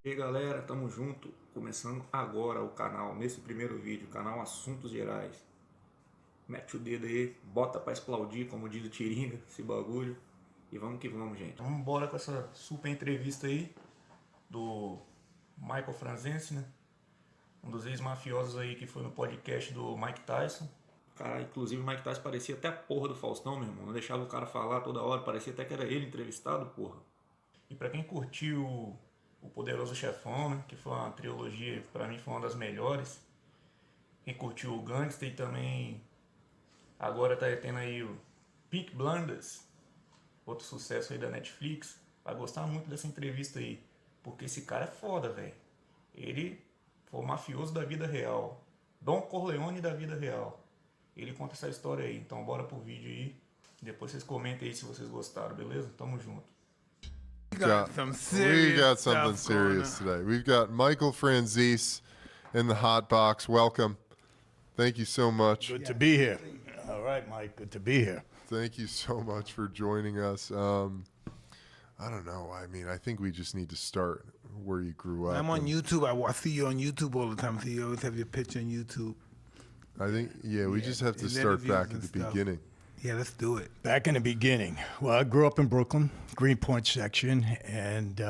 E aí galera, tamo junto, começando agora o canal, nesse primeiro vídeo, canal Assuntos Gerais. Mete o dedo aí, bota pra explodir, como diz o Tiringa, esse bagulho. E vamos que vamos, gente. Vamos embora com essa super entrevista aí do Michael Franzese, né? Um dos ex-mafiosos aí que foi no podcast do Mike Tyson. Cara, inclusive o Mike Tyson parecia até a porra do Faustão, meu irmão. Não deixava o cara falar toda hora, parecia até que era ele entrevistado, porra. E pra quem curtiu o Poderoso Chefão, né, que foi uma trilogia, pra mim foi uma das melhores. Quem curtiu o Gangster e também agora tá tendo aí o Peaky Blinders, outro sucesso aí da Netflix, vai gostar muito dessa entrevista aí, porque esse cara é foda, velho. Ele foi o mafioso da vida real, Don Corleone da vida real. Ele conta essa história aí, então bora pro vídeo aí. Depois vocês comentem aí se vocês gostaram, beleza? Tamo junto. We got something serious today. We've got Michael Franzese in the hot box. Welcome. Thank you so much. Good to be here. All right, Mike. Good to be here. Thank you so much for joining us. I don't know. I mean, I think we just need to start where you grew up. I'm on YouTube. I see you on YouTube all the time. So you always have your picture on YouTube. I think, we just have to start back at the beginning. Yeah, let's do it. Back in the beginning. Well, I grew up in Brooklyn, Greenpoint section, and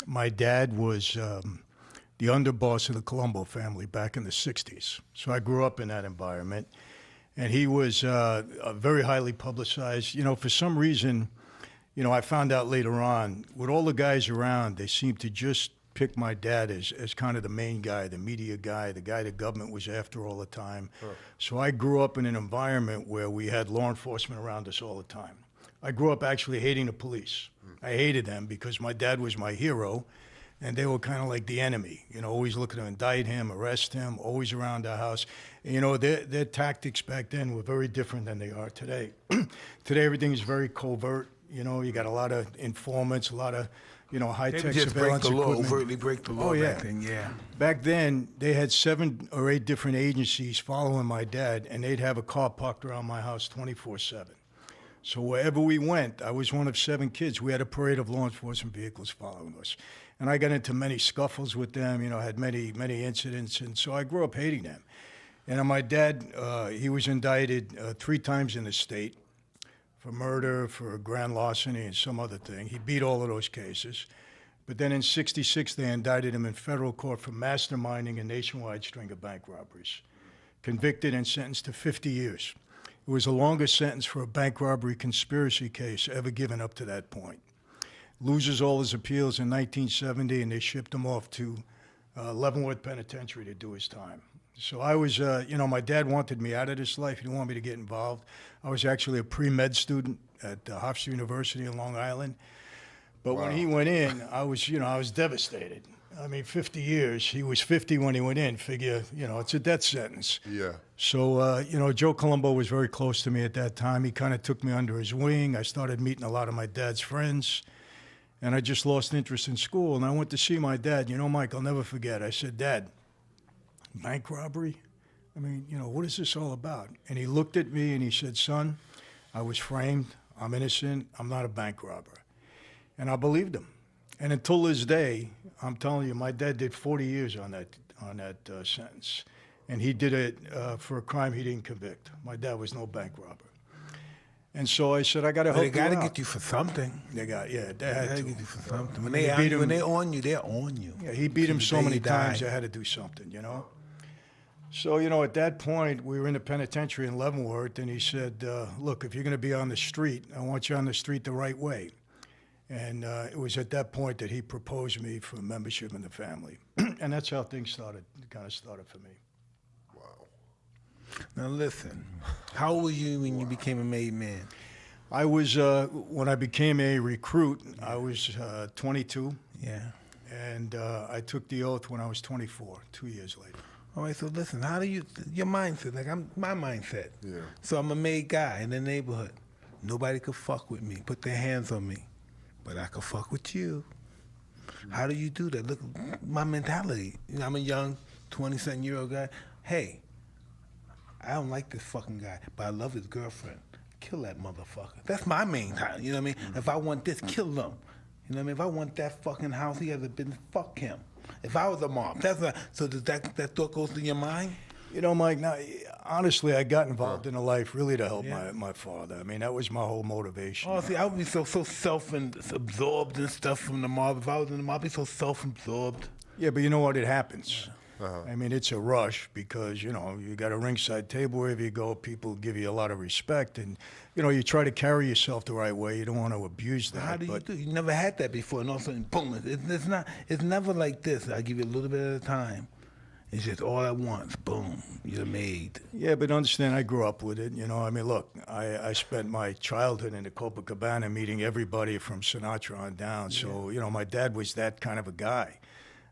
my dad was the underboss of the Colombo family back in the 60s. So I grew up in that environment. And he was very highly publicized. You know, for some reason, you know, I found out later on, with all the guys around, they seemed to just pick my dad as kind of the main guy, the media guy, the guy the government was after all the time. Sure. So I grew up in an environment where we had law enforcement around us all the time. I grew up actually hating the police. I hated them because my dad was my hero, and they were kind of like the enemy, you know, always looking to indict him, arrest him, always around the house. And, you know, their tactics back then were very different than they are today. Today, everything is very covert. You know, you got a lot of informants, a lot of, you know, high-tech surveillance equipment. Overtly break the law back then, yeah. Back then, they had 7 or 8 different agencies following my dad, and they'd have a car parked around my house 24/7. So wherever we went, I was one of 7 kids. We had a parade of law enforcement vehicles following us. And I got into many scuffles with them, you know, had many incidents, and so I grew up hating them. And my dad, he was indicted 3 times in the state for murder, for grand larceny, and some other thing. He beat all of those cases. But then in '66, they indicted him in federal court for masterminding a nationwide string of bank robberies. Convicted and sentenced to 50 years. It was the longest sentence for a bank robbery conspiracy case ever given up to that point. Loses all his appeals in 1970, and they shipped him off to Leavenworth Penitentiary to do his time. So I was, you know, my dad wanted me out of this life. He didn't want me to get involved. I was actually a pre-med student at Hofstra University in Long Island. But when he went in, I was, you know, I was devastated. I mean, 50 years. He was 50 when he went in. Figure, you know, it's a death sentence. Yeah. So, you know, Joe Colombo was very close to me at that time. He kind of took me under his wing. I started meeting a lot of my dad's friends. And I just lost interest in school. And I went to see my dad. You know, Mike, I'll never forget. I said, Dad, bank robbery? I mean, you know, what is this all about? And he looked at me and he said, son, I was framed. I'm innocent. I'm not a bank robber. And I believed him. And until this day, I'm telling you, my dad did 40 years on that sentence. And he did it for a crime he didn't convict. My dad was no bank robber. And so I said, I got to help you out. They got to get you for something. They had to get you for something. When they're on you, they're on you. Yeah, he beat him so many times, I had to do something, you know? So, you know, at that point, we were in the penitentiary in Leavenworth, and he said, look, if you're going to be on the street, I want you on the street the right way. And it was at that point that he proposed me for membership in the family. And that's how things kind of started for me. Now listen, how old were you when you became a made man? I was, when I became a recruit, I was 22. Yeah. And I took the oath when I was 24, 2 years later. All right, so listen, how do you, your mindset, like my mindset. Yeah. So I'm a made guy in the neighborhood. Nobody could fuck with me, put their hands on me, but I could fuck with you. How do you do that? Look, my mentality, you know, I'm a young 20-something-year-old guy. Hey, I don't like this fucking guy, but I love his girlfriend. kill that motherfucker. That's my main time. You know what I mean? If I want this, kill them. You know what I mean? If I want that fucking house, he has a business. Fuck him. If I was a mob, so does that thought goes through your mind? You know, Mike, now, honestly, I got involved in the life really to help my father. I mean, that was my whole motivation. Oh, see, I would be so self-absorbed and stuff from the mob. If I was in the mob, I'd be so self-absorbed. Yeah, but you know what? It happens. I mean, it's a rush because, you know, you got a ringside table wherever you go. People give you a lot of respect. And, you know, you try to carry yourself the right way. You don't want to abuse that. How do you do? You never had that before. And all of a sudden, boom. It's never like this. I give you a little bit at a time. It's just all at once. Boom. You're made. Yeah, but understand, I grew up with it. You know, I mean, look, I spent my childhood in the Copacabana meeting everybody from Sinatra on down. So, you know, my dad was that kind of a guy.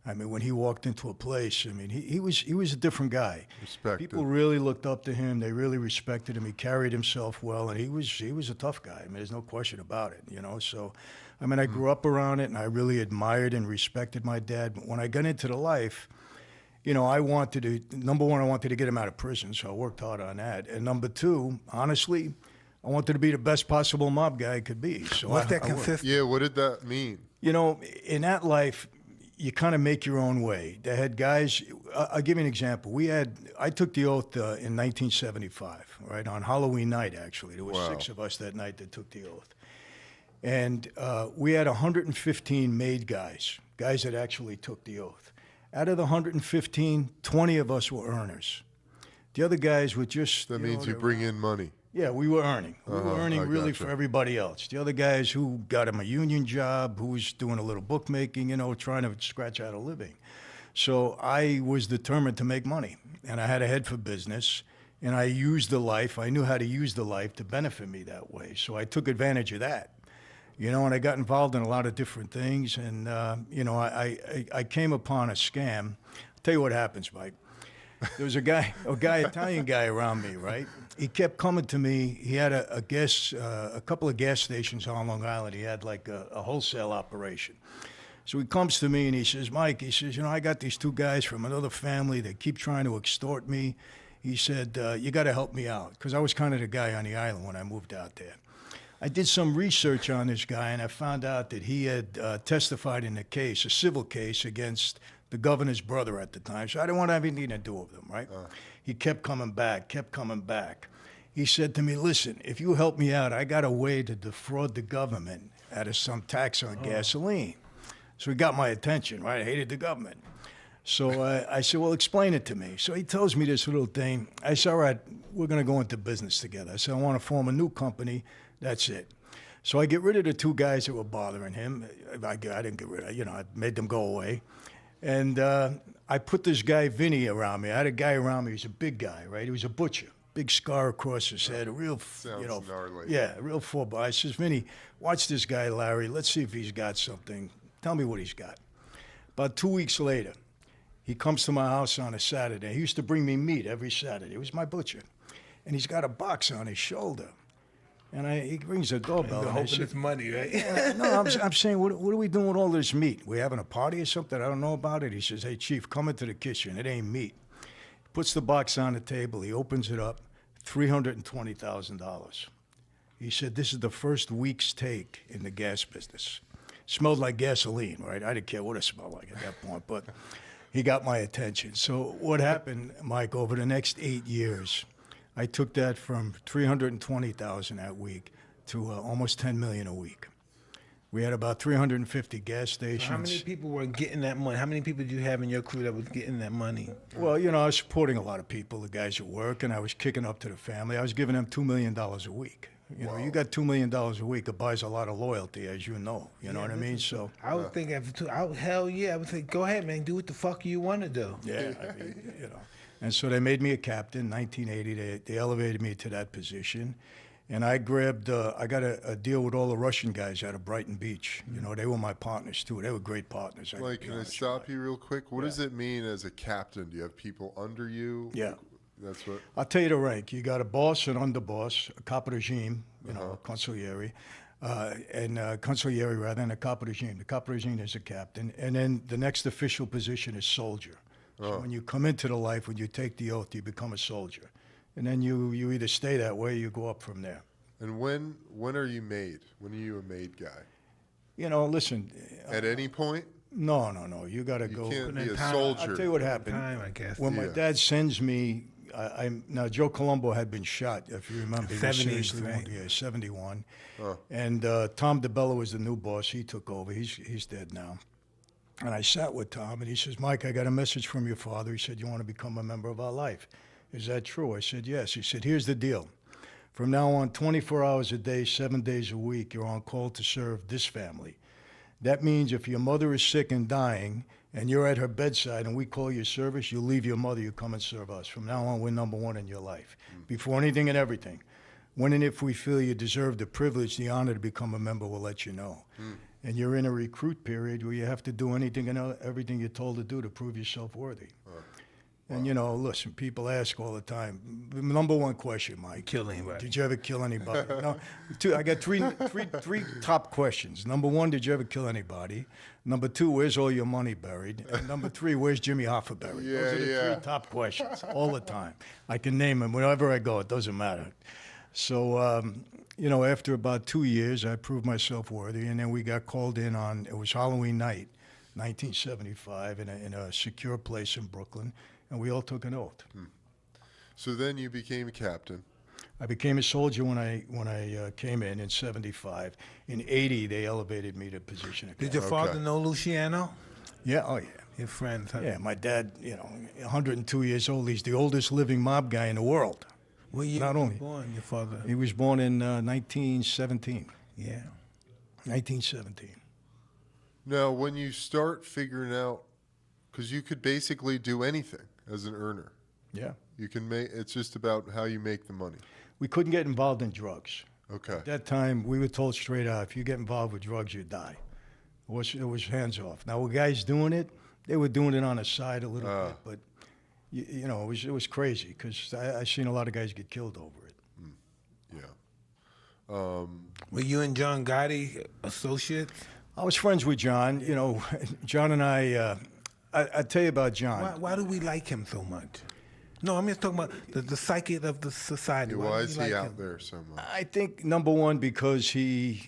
I mean, when he walked into a place, I mean, he was a different guy. Respected. People really looked up to him. They really respected him. He carried himself well, and he was a tough guy. I mean, there's no question about it, you know. So, I mean, I grew up around it, and I really admired and respected my dad. But when I got into the life, you know, number one, I wanted to get him out of prison, so I worked hard on that. And number two, honestly, I wanted to be the best possible mob guy I could be. So What's that consist? Yeah, what did that mean? You know, in that life, you kind of make your own way. They had guys. I'll give you an example. I took the oath in 1975, right on Halloween night. Actually, there were 6 of us that night that took the oath, and we had 115 made guys that actually took the oath. Out of the 115, 20 of us were earners. The other guys were just. That means you bring in money. Yeah, we were earning. We were earning really for everybody else. The other guys who got him a union job, who was doing a little bookmaking, you know, trying to scratch out a living. So I was determined to make money, and I had a head for business, and I used the life. I knew how to use the life to benefit me that way. So I took advantage of that, you know, and I got involved in a lot of different things. And, you know, I came upon a scam. I'll tell you what happens, Mike. There was a Italian guy around me, right? He kept coming to me. He had a couple of gas stations on Long Island. He had like a wholesale operation. So he comes to me and he says, Mike, he says, you know, I got these 2 guys from another family. They keep trying to extort me. He said, you got to help me out. Because I was kind of the guy on the island when I moved out there. I did some research on this guy, and I found out that he had testified in a case, a civil case, against the governor's brother at the time. So I didn't want to have anything to do with him, right? He kept coming back. He said to me, listen, if you help me out, I got a way to defraud the government out of some tax on gasoline. So he got my attention, right? I hated the government. So I said, well, explain it to me. So he tells me this little thing. I said, all right, we're going to go into business together. I said, I want to form a new company. That's it. So I get rid of the 2 guys that were bothering him. I didn't get rid of, you know, I made them go away. And I put this guy, Vinny, around me. I had a guy around me. He was a big guy, right? He was a butcher. Big scar across his head, a real, you know, gnarly. Yeah, a real 4x. I says, Vinny, watch this guy, Larry. Let's see if he's got something. Tell me what he's got. About 2 weeks later, he comes to my house on a Saturday. He used to bring me meat every Saturday. He was my butcher. And he's got a box on his shoulder. And he rings the doorbell. They're hoping it's money, right? No, I'm saying, what are we doing with all this meat? We having a party or something? I don't know about it. He says, hey, Chief, come into the kitchen. It ain't meat. He puts the box on the table. He opens it up, $320,000. He said, this is the first week's take in the gas business. Smelled like gasoline, right? I didn't care what it smelled like at that point, but he got my attention. So what happened, Mike, over the next 8 years, I took that from $320,000 that week to almost $10 million a week. We had about 350 gas stations. So how many people were getting that money? How many people did you have in your crew that was getting that money? Well, you know, I was supporting a lot of people, the guys at work, and I was kicking up to the family. I was giving them $2 million a week. You know, you got $2 million a week, it buys a lot of loyalty, as you know. You know what I mean? So I would think hell yeah, I would say, go ahead, man, do what the fuck you want to do. Yeah, I mean, you know. And so they made me a captain in 1980. They elevated me to that position. And I grabbed, I got a deal with all the Russian guys out of Brighton Beach. You know, they were my partners, too. They were great partners. Like, can I stop you real quick? What does it mean as a captain? Do you have people under you? Yeah. That's what? I'll tell you the rank. You got a boss, an underboss, a capo regime, you know, consigliere, and consigliere rather, and a capo regime. The capo regime is a captain. And then the next official position is soldier. So when you come into the life, when you take the oath, you become a soldier. And then you either stay that way or you go up from there. And when are you made? When are you a made guy? You know, listen. At any point? No. You got to You go. can't be a time- soldier. I'll tell you what happened. Time, I guess. When my Yeah. dad sends me, now Joe Colombo had been shot, if you remember. He was 70s, seriously right? wounded. Yeah, 71. Oh. And Tom DeBello was the new boss. He took over. He's dead now. And I sat with Tom, and he says, Mike, I got a message from your father. He said, you want to become a member of our life. Is that true? I said, yes. He said, here's the deal. From now on, 24 hours a day, 7 days a week, you're on call to serve this family. That means if your mother is sick and dying, and you're at her bedside and we call your service, you leave your mother, you come and serve us. From now on, we're number one in your life. Before anything and everything. When and if we feel you deserve the privilege, the honor to become a member, we'll let you know. And you're in a recruit period where you have to do anything and everything you're told to do to prove yourself worthy. And, you know, listen, people ask all the time, number one question, Mike. Kill anybody. Did you ever kill anybody? No, I got three top questions. Number one, did you ever kill anybody? Number two, where's all your money buried? And number three, where's Jimmy Hoffa buried? Those are the three top questions all the time. I can name them wherever I go. It doesn't matter. So, you know, after about 2 years, I proved myself worthy, and then we got called in on, it was Halloween night, 1975, in a secure place in Brooklyn, and we all took an oath. So then you became a captain. I became a soldier when I came in 75. In 80, they elevated me to position of Did captain. your father know Luciano? Yeah, oh yeah. Your friends, huh? Yeah, my dad, you know, 102 years old. He's the oldest living mob guy in the world. Where you Not only- born, your father? He was born in 1917. Yeah. 1917. Now, when you start figuring out, because you could basically do anything as an earner. Yeah. You can make, it's just about how you make the money. We couldn't get involved in drugs. Okay. At that time, we were told straight out, if you get involved with drugs, you die. It was hands off. Now, with guys doing it, they were doing it on the side a little bit, but you know, it was crazy because I seen a lot of guys get killed over it. Yeah. Were you and John Gotti associates? I was friends with John. You know, John and I tell you about John. Why do we like him so much? No, I'm just talking about the psyche of the society. Why do is we he like out him? there so much? I think number one because he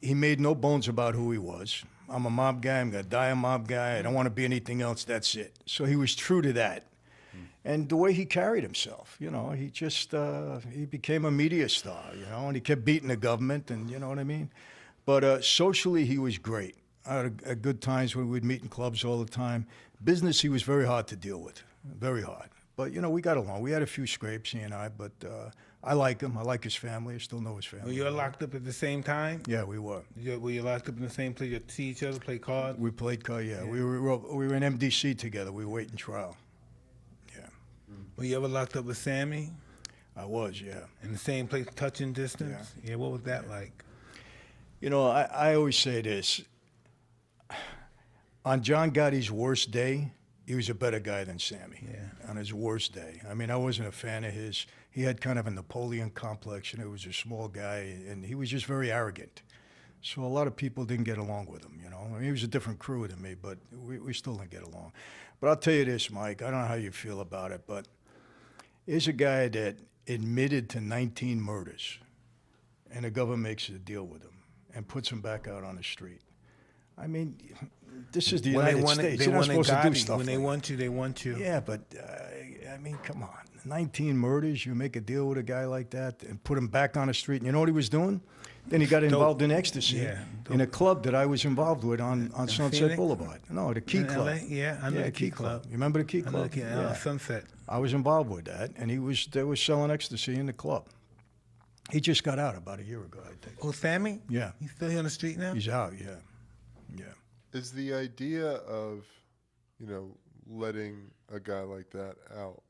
made no bones about who he was. I'm a mob guy. I'm gonna die a mob guy. I don't want to be anything else. That's it. So he was true to that. And the way he carried himself, you know, he just he became a media star, you know, and he kept beating the government, and you know what I mean. But socially, he was great. I had a good times when we'd meet in clubs all the time. Business, he was very hard to deal with, very hard. But you know, we got along. We had a few scrapes, he and I. But I like him. I like his family. I still know his family. Were you all locked up at the same time? Yeah, we were. Were you locked up in the same place? You see each other, play cards? We played card. Yeah, we were in MDC together. We were waiting trial. Yeah, Were you ever locked up with Sammy? I was. Yeah. In the same place, touching distance? Yeah, what was that like? You know, I always say this. On John Gotti's worst day, he was a better guy than Sammy. Yeah. On his worst day. I mean, I wasn't a fan of his. He had kind of a Napoleon complex, and he was a small guy, and he was just very arrogant. So a lot of people didn't get along with him, you know. I mean, he was a different crew than me, but we still didn't get along. But I'll tell you this, Mike, I don't know how you feel about it, but here's a guy that admitted to 19 murders, and the government makes a deal with him and puts him back out on the street. I mean, this is the United States. You're not supposed to do stuff When they want you, they want you. Yeah, but, I mean, come on. 19 murders, you make a deal with a guy like that and put him back on the street. And you know what he was doing? Then he got involved in ecstasy in a club that I was involved with on Sunset Phoenix? Boulevard. No, the Key In Club. LA? Yeah, I know the Key Club. You remember the Key I know Club? the Key, Sunset. I was involved with that, and they were selling ecstasy in the club. He just got out about a year ago, I think. Oh, Sammy? Yeah. He's still here on the street now? He's out, yeah. Yeah. Is the idea of, you know, letting a guy like that out,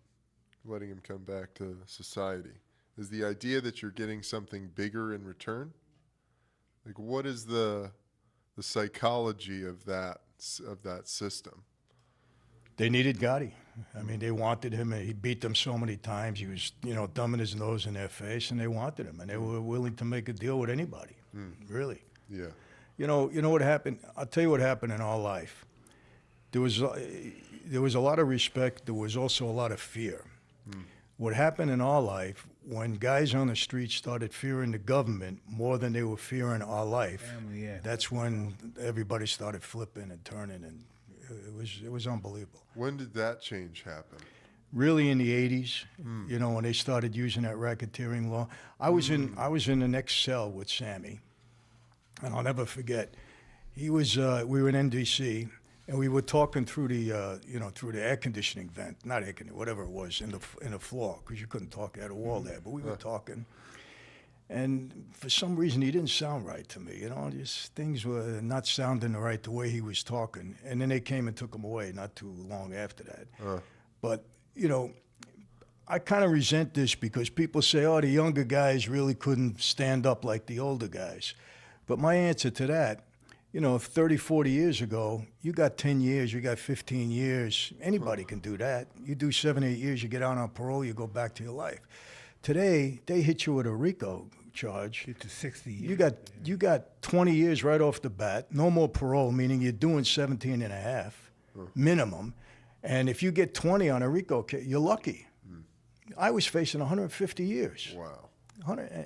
letting him come back to society, is the idea that you're getting something bigger in return? Like, what is the psychology of that system? They needed Gotti. I mean, they wanted him. He beat them so many times. He was, you know, thumbing his nose in their face, and they wanted him, and they were willing to make a deal with anybody, really. Yeah. You know what happened? I'll tell you what happened in our life. There was a lot of respect. There was also a lot of fear. what happened in our life, when guys on the street started fearing the government more than they were fearing our life, Family, yeah. that's when everybody started flipping and turning, and it was unbelievable. When did that change happen? Really in the 80s, you know, when they started using that racketeering law. I was in the next cell with Sammy, and I'll never forget. He was we were in NDC, and we were talking through the through the air conditioning vent, not air conditioning, whatever it was, in the floor, because you couldn't talk at a wall there. But we were talking, and for some reason he didn't sound right to me. You know, just things were not sounding right the way he was talking. And then they came and took him away not too long after that. But you know, I kind of resent this because people say, oh, the younger guys really couldn't stand up like the older guys. But my answer to that, you know, 30, 40 years ago, you got 10 years, you got 15 years. Anybody can do that. You do 7, 8 years, you get out on parole, you go back to your life. Today, they hit you with a RICO charge. Get to 60 years. You got 20 years right off the bat, no more parole, meaning you're doing 17 and a half minimum. And if you get 20 on a RICO case, you're lucky. I was facing 150 years. Wow.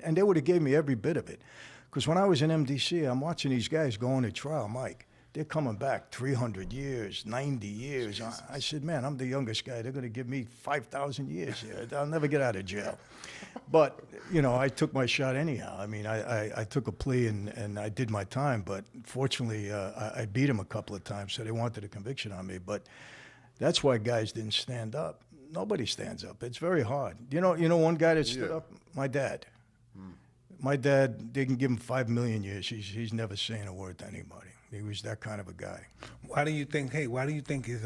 And they would have gave me every bit of it. Because when I was in MDC, I'm watching these guys going to trial, Mike. They're coming back 300 years, 90 years. I said, man, I'm the youngest guy. They're going to give me 5,000 years here. I'll never get out of jail. But, you know, I took my shot anyhow. I mean, I took a plea and I did my time. But fortunately, I beat him a couple of times, so they wanted a conviction on me. But that's why guys didn't stand up. Nobody stands up. It's very hard. You know one guy that stood up? My dad. My dad, they can give him 5 million years. He's never saying a word to anybody. He was that kind of a guy. Why do you think it's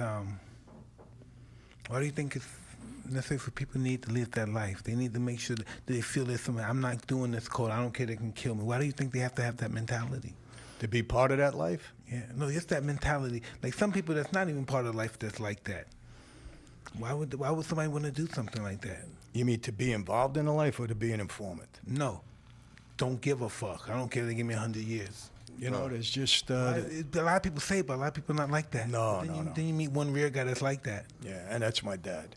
necessary for people need to live that life? They need to make sure that they feel there's something. I'm not doing this code. I don't care. They can kill me. Why do you think they have to have that mentality? To be part of that life? Yeah, no, just that mentality. Like some people that's not even part of life that's like that. Why would somebody want to do something like that? You mean to be involved in the life or to be an informant? No, don't give a fuck. I don't care if they give me 100 years. You know, there's just... a lot of people say it, but a lot of people not like that. No. Then you meet one rare guy that's like that. Yeah, and that's my dad.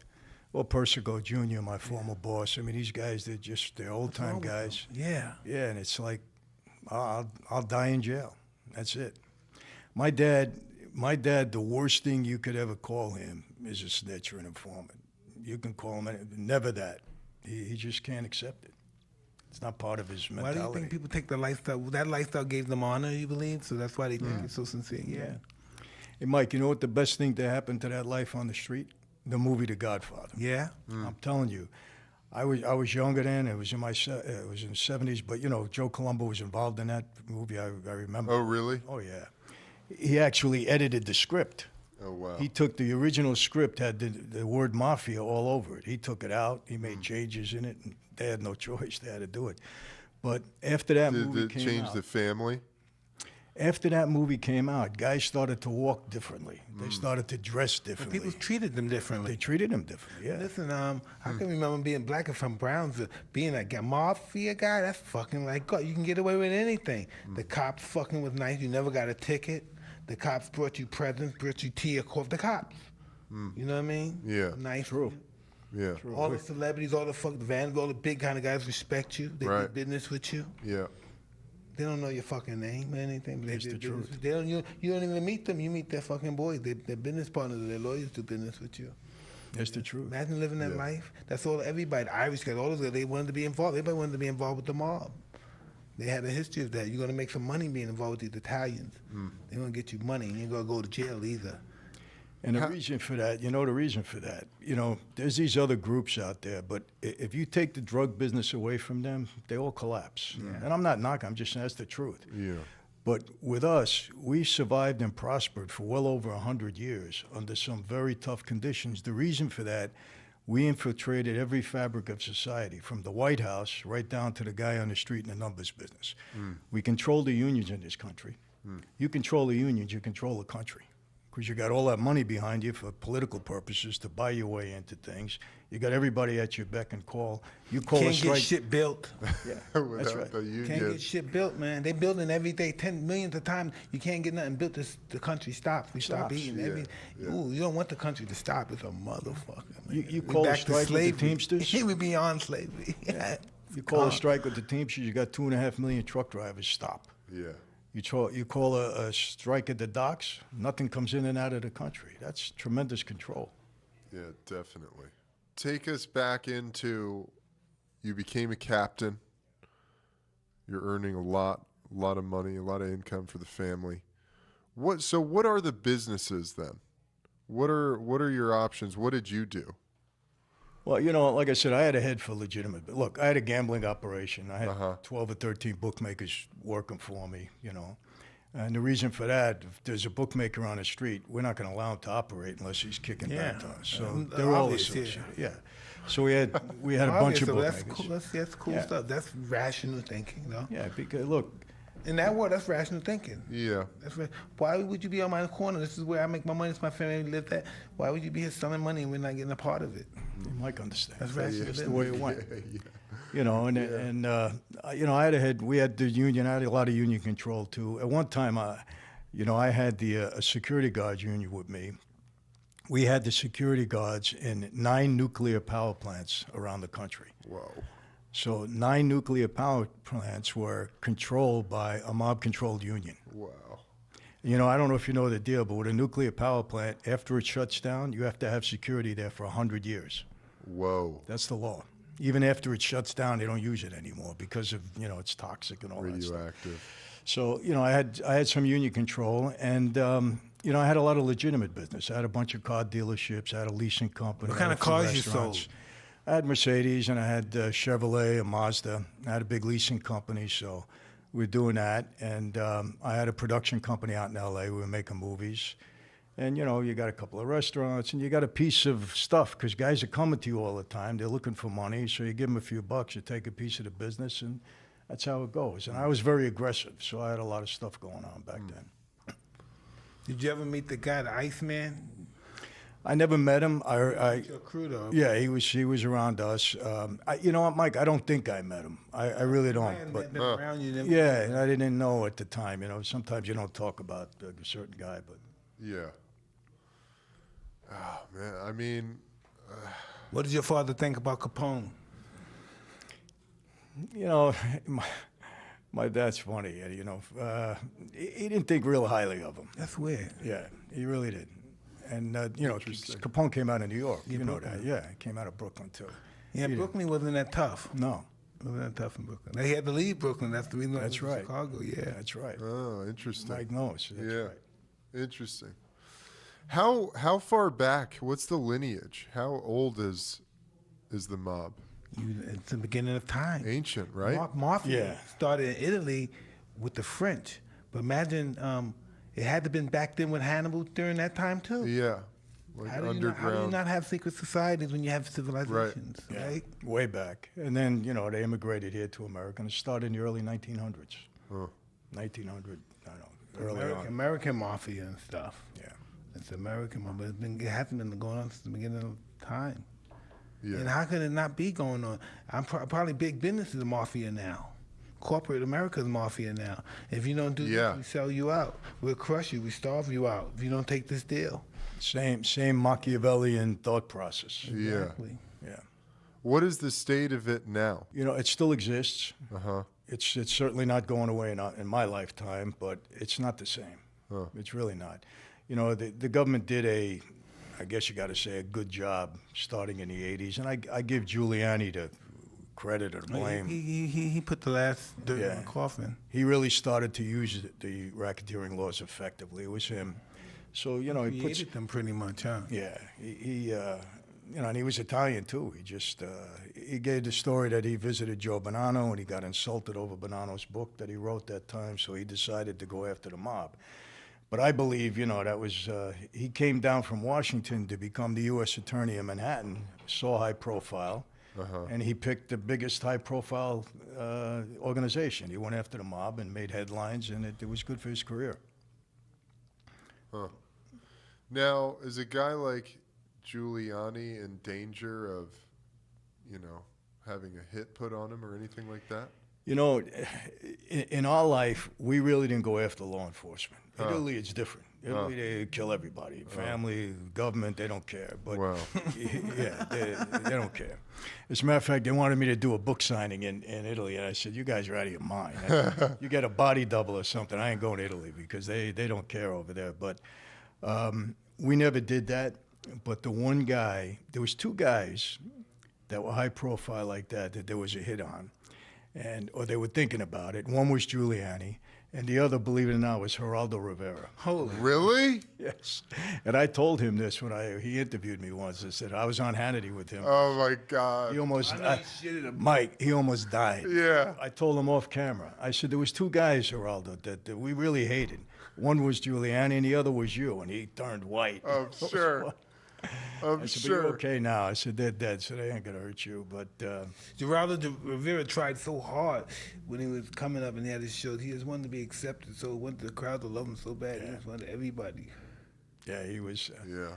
Well, Persico Jr., my former boss. I mean, these guys, they're old-time guys. Yeah. Yeah, and it's like, I'll die in jail. That's it. My dad, the worst thing you could ever call him is a snitch or an informant. You can call him never that. He just can't accept it. It's not part of his mentality. Why do you think people take the lifestyle? That lifestyle gave them honor, you believe? So that's why they think it's so sincere. Yeah. Hey, Mike, you know what the best thing that happened to that life on the street? The movie The Godfather. Yeah. I'm telling you. I was younger then. It was in the 70s, but you know, Joe Colombo was involved in that movie. I remember. Oh, really? Oh, yeah. He actually edited the script. Oh, wow. He took the original script, had the word mafia all over it. He took it out. He made changes in it, and they had no choice. They had to do it. But after that movie came out, did it change the family? After that movie came out, guys started to walk differently. They started to dress differently. But people treated them differently. They treated him differently, yeah. Listen, I can remember being black and from Brownsville, being a mafia guy, that's fucking like God. You can get away with anything. The cops fucking was nice. You never got a ticket. The cops brought you presents, brought you tea or coffee. The cops. You know what I mean? Yeah. Nice. True. Yeah. True. All the celebrities, all the Vans, all the big kind of guys respect you. They do business with you. Yeah. They don't know your fucking name or anything. But That's the truth. They don't, you don't even meet them. You meet their fucking boys. Their business partners, their lawyers do business with you. That's the truth. Imagine living that life. That's all everybody. The Irish guys, all those guys, they wanted to be involved. Everybody wanted to be involved with the mob. They had a history of that. You're going to make some money being involved with these Italians. They're going to get you money. You ain't going to go to jail either. And the reason for that, there's these other groups out there, but if you take the drug business away from them, they all collapse. Yeah. And I'm not knocking, I'm just saying that's the truth. Yeah. But with us, we survived and prospered for well over 100 years under some very tough conditions. The reason for that, we infiltrated every fabric of society, from the White House right down to the guy on the street in the numbers business. We control the unions in this country. You control the unions, you control the country. because you got all that money behind you for political purposes to buy your way into things. You got everybody at your beck and call. You call a Can't strike. get shit built. Yeah, that's Without right. the union. Can't get shit built, man. They building every day, 10 millions of times. You can't get nothing built. The country stops. We stop Stops, eating. yeah. Ooh, you don't want the country to stop. It's a motherfucker. Man. You We call a back to strike with the slavery. Teamsters? We beyond slavery. You call a strike with the Teamsters, you got 2.5 million truck drivers stop. Yeah. You call a strike at the docks, nothing comes in and out of the country. That's tremendous control. Yeah, definitely. Take us back into, you became a captain. You're earning a lot of money, a lot of income for the family. So what are the businesses then? What are your options? What did you do? Well, you know, like I said, I had a head for legitimate. But look, I had a gambling operation. I had 12 or 13 bookmakers working for me, you know. And the reason for that, if there's a bookmaker on the street, we're not going to allow him to operate unless he's kicking back to us. So they're all obvious, associated. Yeah. So we had a bunch of bookmakers. That's cool. That's cool stuff. That's rational thinking, though. Yeah, because look, In that word, that's rational thinking. Yeah. That's right. Why would you be on my corner? This is where I make my money. It's my family live at. Why would you be here selling money and we're not getting a part of it? you might understand. That's rational. That's the way it went. Yeah. You know, and you know, we had the union. I had a lot of union control too. At one time, you know, I had a security guards union with me. We had the security guards in 9 nuclear power plants around the country. Whoa. So 9 nuclear power plants were controlled by a mob-controlled union. Wow. You know, I don't know if you know the deal, but with a nuclear power plant, after it shuts down, you have to have security there for 100 years. Whoa. That's the law. Even after it shuts down, they don't use it anymore because of, you know, it's toxic and all that stuff. Radioactive. So, you know, I had some union control, and you know, I had a lot of legitimate business. I had a bunch of car dealerships. I had a leasing company. What kind of cars you sold? I had Mercedes, and I had Chevrolet, a Mazda. I had a big leasing company, so we were doing that. And I had a production company out in L.A. We were making movies. And, you know, you got a couple of restaurants, and you got a piece of stuff, because guys are coming to you all the time. They're looking for money, so you give them a few bucks, you take a piece of the business, and that's how it goes. And I was very aggressive, so I had a lot of stuff going on back then. Did you ever meet the guy, the Iceman? I never met him. Your crew, though. Yeah, he was around us. You know what, Mike? I don't think I met him. I really don't. But Been around you, yeah, and I didn't know at the time. You know, sometimes you don't talk about a certain guy, but Yeah. Oh, man. I mean, What did your father think about Capone? you know, my dad's funny. You know, he didn't think real highly of him. That's weird. Yeah, he really did. And you know, Capone came out of New York. You know that. Yeah, he came out of Brooklyn too. Yeah, Brooklyn wasn't that tough. No, Wasn't that tough in Brooklyn. They had to leave Brooklyn. That's the reason. That's right. Chicago. Yeah. that's right. oh, interesting. Mike knows. That's yeah. right. Interesting. How far back? What's the lineage? How old is the mob? It's the beginning of time. Ancient, right? Mafia Yeah. started in Italy with the French. But imagine it had to been back then with Hannibal during that time too. Yeah. Like How do underground. you not have secret societies when you have civilizations, Yeah, right? way back. And then, you know, they immigrated here to America, and it started in the early 1900s. Huh. 1900, I don't know, early on. American mafia and stuff. Yeah. It's American mafia. It hasn't been going on since the beginning of time. Yeah. And how could it not be going on? Probably big business is a mafia now. Corporate America's mafia now. If you don't do Yeah. this, we sell you out. We'll crush you. We starve you out if you don't take this deal. Same Machiavellian thought process. Yeah. Exactly. Yeah. What is the state of it now? You know, it still exists. Uh-huh. It's certainly not going away in my lifetime, but it's not the same. Huh. It's really not. You know, the government did I guess you got to say, a good job starting in the 80s. And I give Giuliani the credit or the blame. He put the last dirt in the coffin. He really started to use the racketeering laws effectively. It was him. So, you know, he Created them pretty much, huh? Yeah, he you know, and he was Italian too. He just he gave the story that he visited Joe Bonanno and he got insulted over Bonanno's book that he wrote that time. So he decided to go after the mob. But I believe, you know, that was he came down from Washington to become the U.S. Attorney in Manhattan. Saw high profile, and he picked the biggest high profile organization. He went after the mob and made headlines, and it was good for his career. Huh. Now, is a guy like Giuliani in danger of, having a hit put on him or anything like that? You know, in our life, we really didn't go after law enforcement. In Italy, it's different. Italy, they kill everybody. Family, government, they don't care. But Wow. yeah, they don't care. As a matter of fact, they wanted me to do a book signing in Italy, and I said, you guys are out of your mind. You get a body double or something, I ain't going to Italy because they don't care over there. But we never did that. But the one guy, there was two guys that were high profile like that there was a hit on, or they were thinking about it. One was Giuliani, and the other, believe it or not, was Geraldo Rivera. Holy. Really? Yes. And I told him this when he interviewed me once. I said, I was on Hannity with him. Oh, my God. He almost, Mike. he almost died. Yeah. I told him off camera. I said, there was two guys, Geraldo, that we really hated. One was Giuliani, and the other was you. And he turned white. I'm sure. I'm I said, but sure. you're okay now. I said, they're dead, so they ain't going to hurt you. But Geraldo Rivera tried so hard when he was coming up and he had his shows. He just wanted to be accepted, so he wanted the crowd to love him so bad. He just wanted everybody. yeah, he was. Yeah.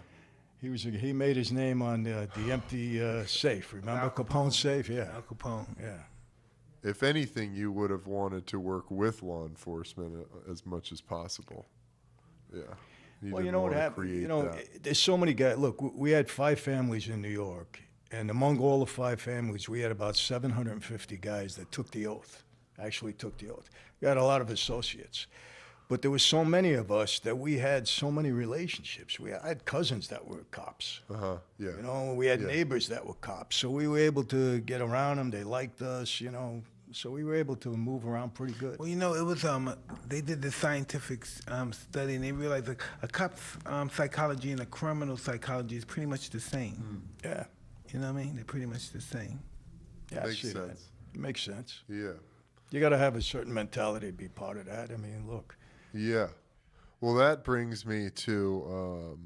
He made his name on the empty safe. Remember Capone's safe? Yeah. Al Capone. Yeah. If anything, you would have wanted to work with law enforcement as much as possible. Yeah. Well, you know what happened? There's so many guys. Look, we had 5 families in New York, and among all the 5 families, we had about 750 guys that took the oath, actually took the oath. We had a lot of associates. But there were so many of us that we had so many relationships. I had cousins that were cops. Yeah. We had neighbors that were cops. So we were able to get around them. They liked us, So we were able to move around pretty good. Well, it was they did the scientific study, and they realized that a cop's psychology and a criminal psychology is pretty much the same. Yeah. You know what I mean? They're pretty much the same. Yeah, I Makes see sense. that. It makes sense. Yeah. You got to have a certain mentality to be part of that. I mean, look. Yeah. Well, that brings me to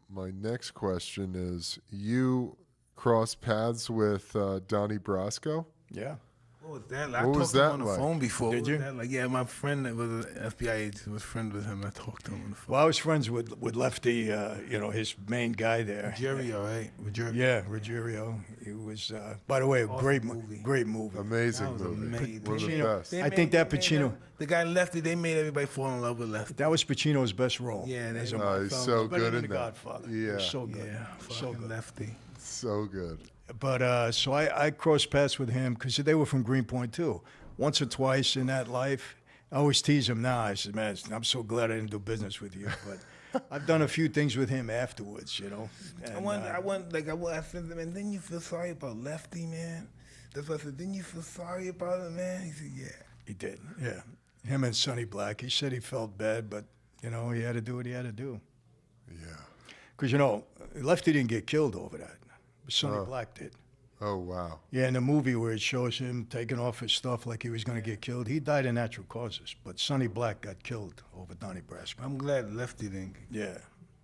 my next question is, you crossed paths with Donnie Brasco? Yeah. What was that like? What I was talked to him that on the like? phone before. Did What was you? that like? Yeah, my friend that was an FBI agent was friends with him. I talked to him on the phone. Well, I was friends with Lefty, his main guy there. Ruggiero, right? Ruggiero. Yeah, Ruggiero. He was, by the way, a Awesome great movie. Great movie. Amazing That was movie. amazing. One of the Pacino. best. I think that Pacino. The guy Lefty, they made everybody fall in love with Lefty. That was Pacino's best role. Yeah, as a Oh, he's film. so Better good than in The that. Godfather. Yeah. It was so good. Yeah, So fucking good. Lefty. So good. But so I crossed paths with him because they were from Greenpoint too. Once or twice in that life, I always tease him now. I said, man, I'm so glad I didn't do business with you. But I've done a few things with him afterwards, And, I said, man, didn't you feel sorry about Lefty, man? That's what I said, didn't you feel sorry about him, man? He said, yeah. He did, yeah. Him and Sonny Black. He said he felt bad, but, he had to do what he had to do. Yeah. Because, Lefty didn't get killed over that. But Sonny Black did. Oh, wow. Yeah, in the movie where it shows him taking off his stuff like he was going to get killed, he died of natural causes. But Sonny Black got killed over Donnie Brasco. I'm glad Lefty didn't. Yeah.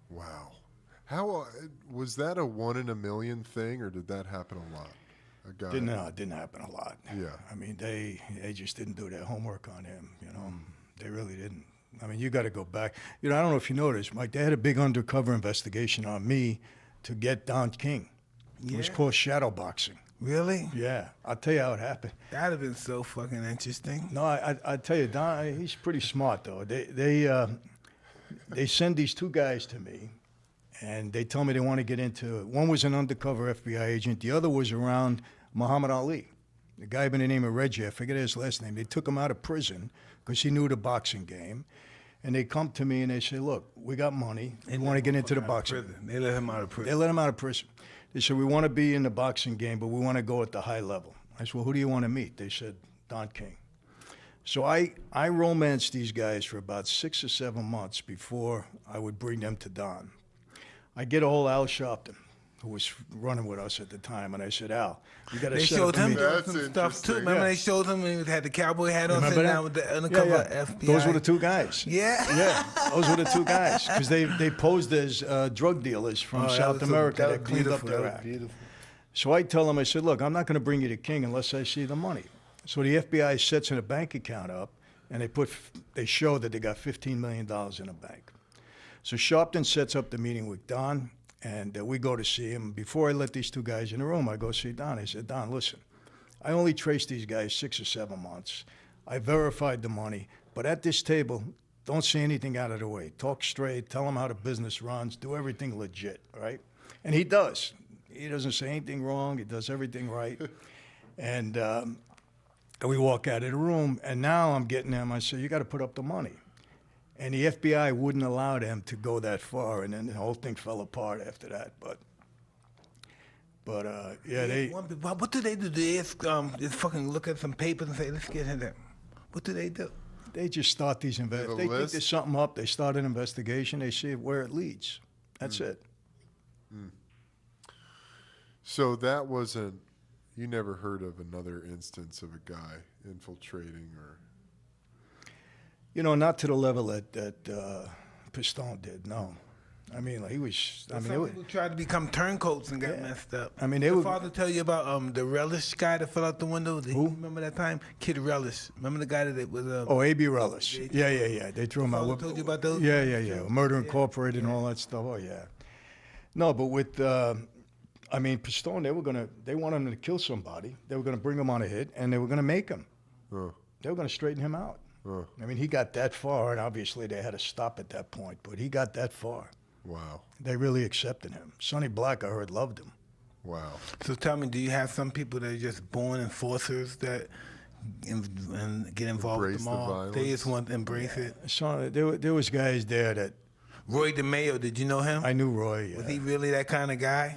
Wow. How was that a 1 in a million thing, or did that happen a lot? A guy. It didn't happen a lot. Yeah. I mean, they just didn't do their homework on him, They really didn't. I mean, you got to go back. I don't know if you noticed, Mike, they had a big undercover investigation on me to get Don King. It was called shadow boxing. Really? Yeah. I'll tell you how it happened. That'd have been so fucking interesting. No, I tell you, Don, he's pretty smart, though. They send these two guys to me, and they tell me they want to get into, one was an undercover FBI agent, the other was around Muhammad Ali. The guy by the name of Reggie, I forget his last name. They took him out of prison because he knew the boxing game. And they come to me and they say, look, we got money. We want to get into the boxing. They let him out of prison. They let him out of prison. They said, we want to be in the boxing game, but we want to go at the high level. I said, well, who do you want to meet? They said, Don King. So I romanced these guys for about 6 or 7 months before I would bring them to Don. I get a hold of Al Sharpton, who was running with us at the time, and I said, Al, you got to They set showed up a him meeting. That's doing some stuff too. interesting. Remember Yeah. they showed him when he had the cowboy hat on, Remember sitting that? down with the undercover FBI. Those were the two guys. Yeah. Yeah, those were the two guys because they posed as drug dealers from South America that cleaned up their act. Beautiful. So I tell them, I said, look, I'm not going to bring you to King unless I see the money. So the FBI sets in a bank account up, and they show that they got $15 million in a bank. So Sharpton sets up the meeting with Don, and we go to see him. Before I let these two guys in the room, I go see Don. I said, Don, listen, I only traced these guys 6 or 7 months. I verified the money, but at this table, don't say anything out of the way. Talk straight, tell them how the business runs, do everything legit, right? And he does. He doesn't say anything wrong. He does everything right. And we walk out of the room, and now I'm getting them. I say, you got to put up the money. And the FBI wouldn't allow them to go that far, and then the whole thing fell apart after that. But yeah, they. What do they do? They just fucking look at some papers and say, let's get in there. What do they do? They just start these investigations. They think there's something up. They start an investigation. They see where it leads. That's it. So that wasn't. You never heard of another instance of a guy infiltrating or. You know, not to the level that Piston did. No, I mean, like, he was. I mean, some people tried to become turncoats and got messed up. I mean, Did your father tell you about the Relish guy that fell out the window? Who? Remember that time? Kid Relish. Remember the guy that was? Oh, A.B. Relish. Yeah. They threw him out. Father told you about those? Yeah. Murder Incorporated and all that stuff. Oh yeah. No, but with. I mean, Piston, they wanted him to kill somebody. They were gonna bring him on a hit, and they were gonna make him. They were gonna straighten him out. I mean, he got that far, and obviously they had to stop at that point, but he got that far. Wow. They really accepted him. Sonny Black, I heard, loved him. Wow. So tell me, do you have some people that are just born enforcers that and get involved with them all? They just want to embrace it? So there was guys there that... Roy DeMayo, did you know him? I knew Roy, yeah. Was he really that kind of guy?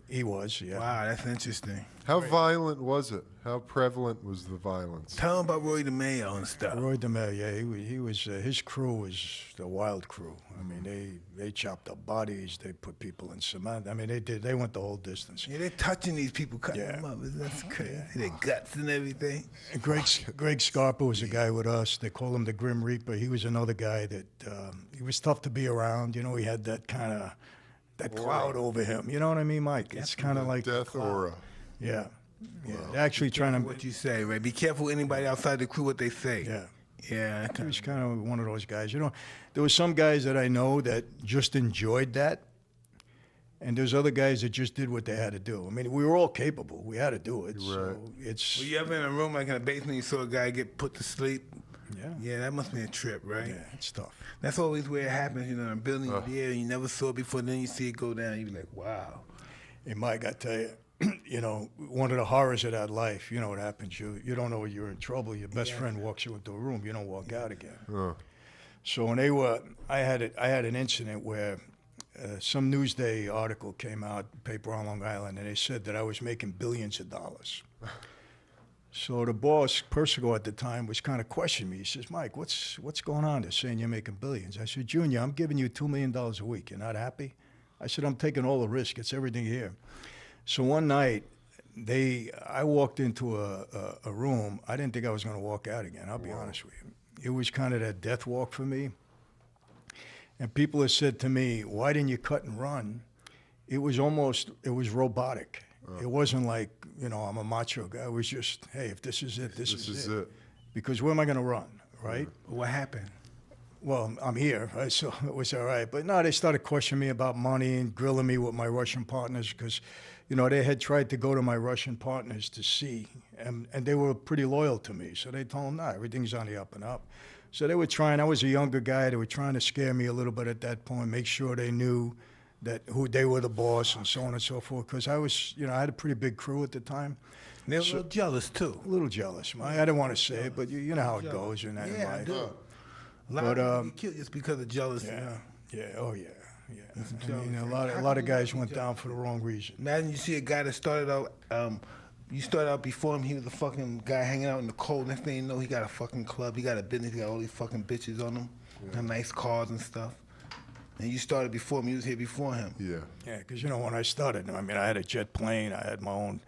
He was, yeah. Wow, that's interesting. How violent was it? How prevalent was the violence? Tell him about Roy DeMayo and stuff. Roy DeMayo, yeah, he was. His crew was the wild crew. I mean, they chopped up bodies. They put people in cement. I mean, they went the whole distance. Yeah, they're touching these people, cutting them up. That's crazy. Their guts and everything. And Greg Scarpa was a guy with us. They call him the Grim Reaper. He was another guy that he was tough to be around. You know, he had that kind of cloud over him. You know what I mean, Mike? It's kind of like death aura. Yeah. Yeah, they're actually trying to. What you say, right? Be careful anybody outside the crew what they say. Yeah. Yeah. He was kind of one of those guys. You know, there were some guys that I know that just enjoyed that, and there's other guys that just did what they had to do. I mean, we were all capable. We had to do it. Right. So it's. Were you ever in a room like in a basement, you saw a guy get put to sleep? Yeah. Yeah, that must be a trip, right? Yeah, it's tough. That's always where it happens, you know, in a building you're there, you never saw it before, then you see it go down, you be like, wow. Hey, Mike, I tell you, you know, one of the horrors of that life, you know what happens. You don't know you're in trouble. Your best friend walks you into a room. You don't walk out again. So when I had an incident where some Newsday article came out, paper on Long Island, and they said that I was making billions of dollars. So the boss, Persico at the time, was kind of questioning me. He says, Mike, what's going on? They're saying you're making billions. I said, Junior, I'm giving you $2 million a week. You're not happy? I said, I'm taking all the risk. It's everything here. So one night, I walked into a room. I didn't think I was going to walk out again, I'll be honest with you. It was kind of that death walk for me. And people have said to me, why didn't you cut and run? It was robotic. It wasn't like, you know, I'm a macho guy. It was just, hey, if this is it, this is it. Because where am I going to run, right? What happened? Well, I'm here, right? So it was all right. But no, they started questioning me about money and grilling me with my Russian partners because, you know, they had tried to go to my Russian partners to see, and they were pretty loyal to me. So they told them, no, everything's on the up and up. So they were trying, I was a younger guy, they were trying to scare me a little bit at that point, make sure they knew that they were the boss and so on and so forth. Because I was, you know, I had a pretty big crew at the time. They were a little jealous, too. A little jealous. I didn't want to say it, but you know how it goes in that life. I do. A lot of people get killed just because of jealousy. Oh yeah. I mean, a lot of guys went down for the wrong reason. Imagine you see a guy that started out, you started out before him, he was a fucking guy hanging out in the cold. Next thing you know, he got a fucking club, he got a business, he got all these fucking bitches on him, and nice cars and stuff. And you started before him, you was here before him. Yeah, because, you know, when I started, I mean, I had a jet plane, I had my own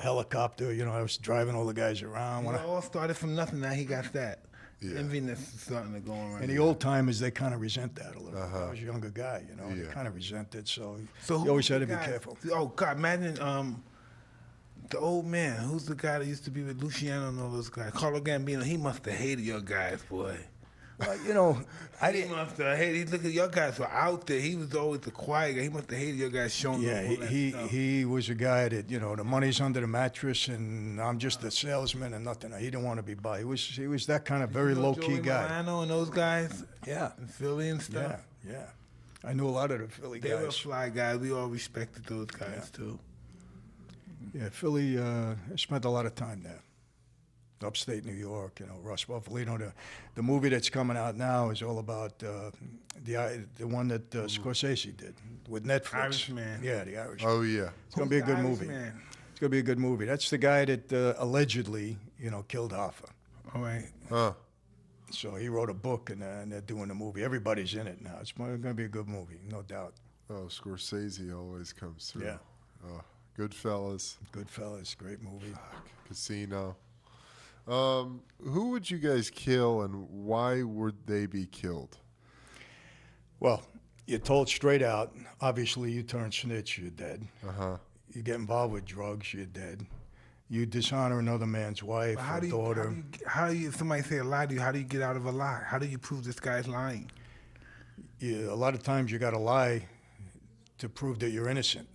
helicopter, you know, I was driving all the guys around. It all started from nothing, now he got that. Enviness is starting to go around. And the old timers, they kind of resent that a little. I was a younger guy, you know. They kind of resent it, so you always had to be careful. Oh God, imagine the old man. Who's the guy that used to be with Luciano and all those guys? Carlo Gambino. He must have hated your guys, boy. Well, you know, I He didn't. must have hated. Look at your guys were out there. He was always the quiet guy. He must have hated your guys showing Yeah, up all that stuff. he was a guy that, you know, the money's under the mattress and I'm just a salesman and nothing. He didn't want to be by. He was that kind of very You know low key Joey guy. Milano and those guys Yeah, in Philly and stuff. yeah. I knew a lot of the Philly They were guys. fly guys. We all respected those guys too. Yeah, Philly. I spent a lot of time there. Upstate New York, you know, Russ Buffalino. The movie that's coming out now is all about the one that Scorsese did with Netflix. Irishman. Yeah, the Irishman. Oh yeah. It's gonna be a Who's the good movie. Irishman? It's gonna be a good movie. That's the guy that allegedly, you know, killed Hoffa. All right. So he wrote a book, and they're doing the movie. Everybody's in it now. It's going to be a good movie, no doubt. Oh, Scorsese always comes through. Yeah. Oh, Goodfellas, Goodfellas, great movie. Casino. Who would you guys kill, and why would they be killed? Well, you're told straight out. Obviously, you turn snitch, you're dead. You get involved with drugs, you're dead. You dishonor another man's wife or daughter. How do you? If somebody say a lie to you, how do you get out of a lie? How do you prove this guy's lying? A lot of times you got to lie to prove that you're innocent.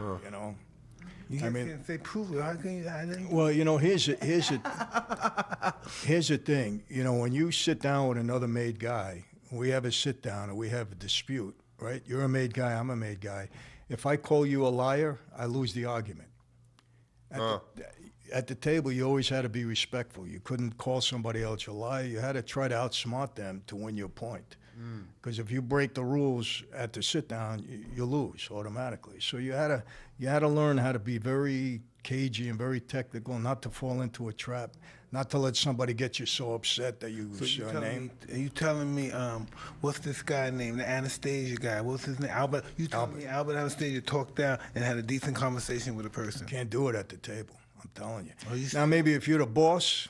You know. You can't say prove it. How can you? Well, you know, here's the thing. You know, when you sit down with another made guy, we have a sit down or we have a dispute, right? You're a made guy, I'm a made guy. If I call you a liar, I lose the argument. At the table, you always had to be respectful. You couldn't call somebody else a liar. You had to try to outsmart them to win your point. Because if you break the rules at the sit down, you lose automatically. So you had to learn how to be very cagey and very technical, not to fall into a trap, not to let somebody get you so upset that you So you name. you telling me, what's this guy named? The Anastasia guy. What's his name? Albert. You telling me Albert Anastasia talked down and had a decent conversation with a person? Can't do it at the table. I'm telling you. Oh, Now maybe if you're the boss,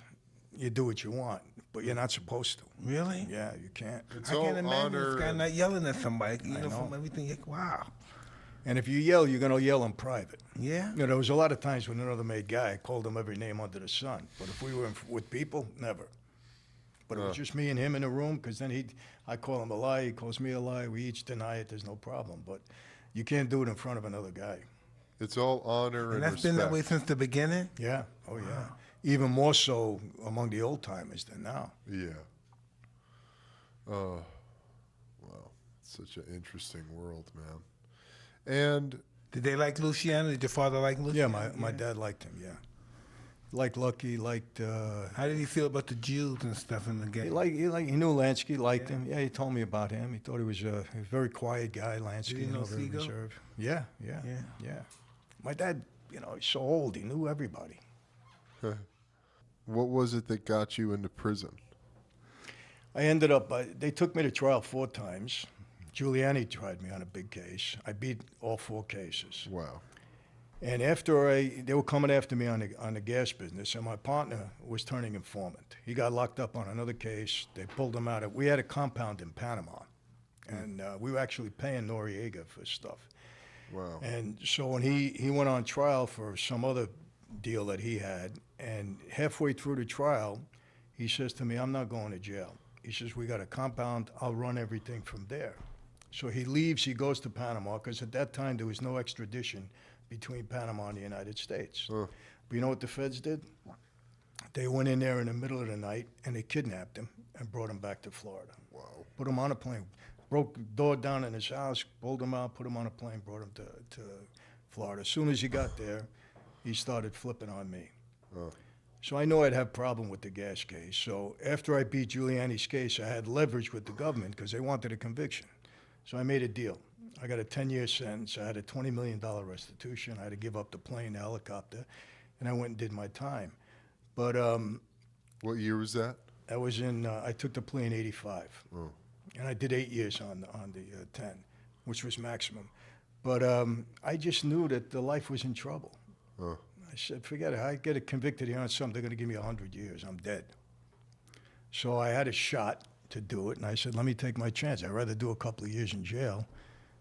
you do what you want, but you're not supposed to. Really? Yeah, you can't. It's I all can't imagine honor. this guy not yelling at somebody. You know, know. from everything. Wow. And if you yell, you're going to yell in private. Yeah. You know, there was a lot of times when another made guy, I called him every name under the sun. But if we were with people, never. But it was just me and him in a room, because then I call him a lie, he calls me a lie, we each deny it, there's no problem. But you can't do it in front of another guy. It's all honor and And that's respect. been that way since the beginning? Yeah, oh yeah. Even more so among the old timers than now. Yeah. Oh, wow. It's such an interesting world, man. And Did they like Luciano? Did your father like Luciano? Yeah, my dad liked him, yeah. Liked Lucky, liked... How did he feel about the Jews and stuff in the game? He knew Lansky, liked him. Yeah, he told me about him. He thought he was a very quiet guy, Lansky. Did he know very Seagull? reserved. Yeah. My dad, you know, he's so old, he knew everybody. what was it that got you into prison? I ended up, they took me to trial 4 times. Giuliani tried me on a big case. I beat all 4 cases. Wow. And after they were coming after me on the gas business, and my partner was turning informant. He got locked up on another case. They pulled him out. We had a compound in Panama, and we were actually paying Noriega for stuff. Wow. And so when he went on trial for some other deal that he had, and halfway through the trial, he says to me, "I'm not going to jail." He says, "We got a compound. I'll run everything from there." So he leaves. He goes to Panama, because at that time there was no extradition between Panama and the United States. But you know what the feds did? They went in there in the middle of the night and they kidnapped him and brought him back to Florida. Wow. Put him on a plane, broke the door down in his house, pulled him out, put him on a plane, brought him to Florida. As soon as he got there, he started flipping on me. So I knew I'd have a problem with the gas case. So after I beat Giuliani's case, I had leverage with the government because they wanted a conviction. So I made a deal. I got a 10-year sentence. I had a $20 million restitution. I had to give up the plane, the helicopter, and I went and did my time. But What year was that? I was in. I took the plea in '85, and I did 8 years on the 10, which was maximum. But I just knew that the life was in trouble. I said, forget it. I get convicted here on something. They're going to give me 100 years. I'm dead. So I had a shot to do it, and I said, let me take my chance. I'd rather do a couple of years in jail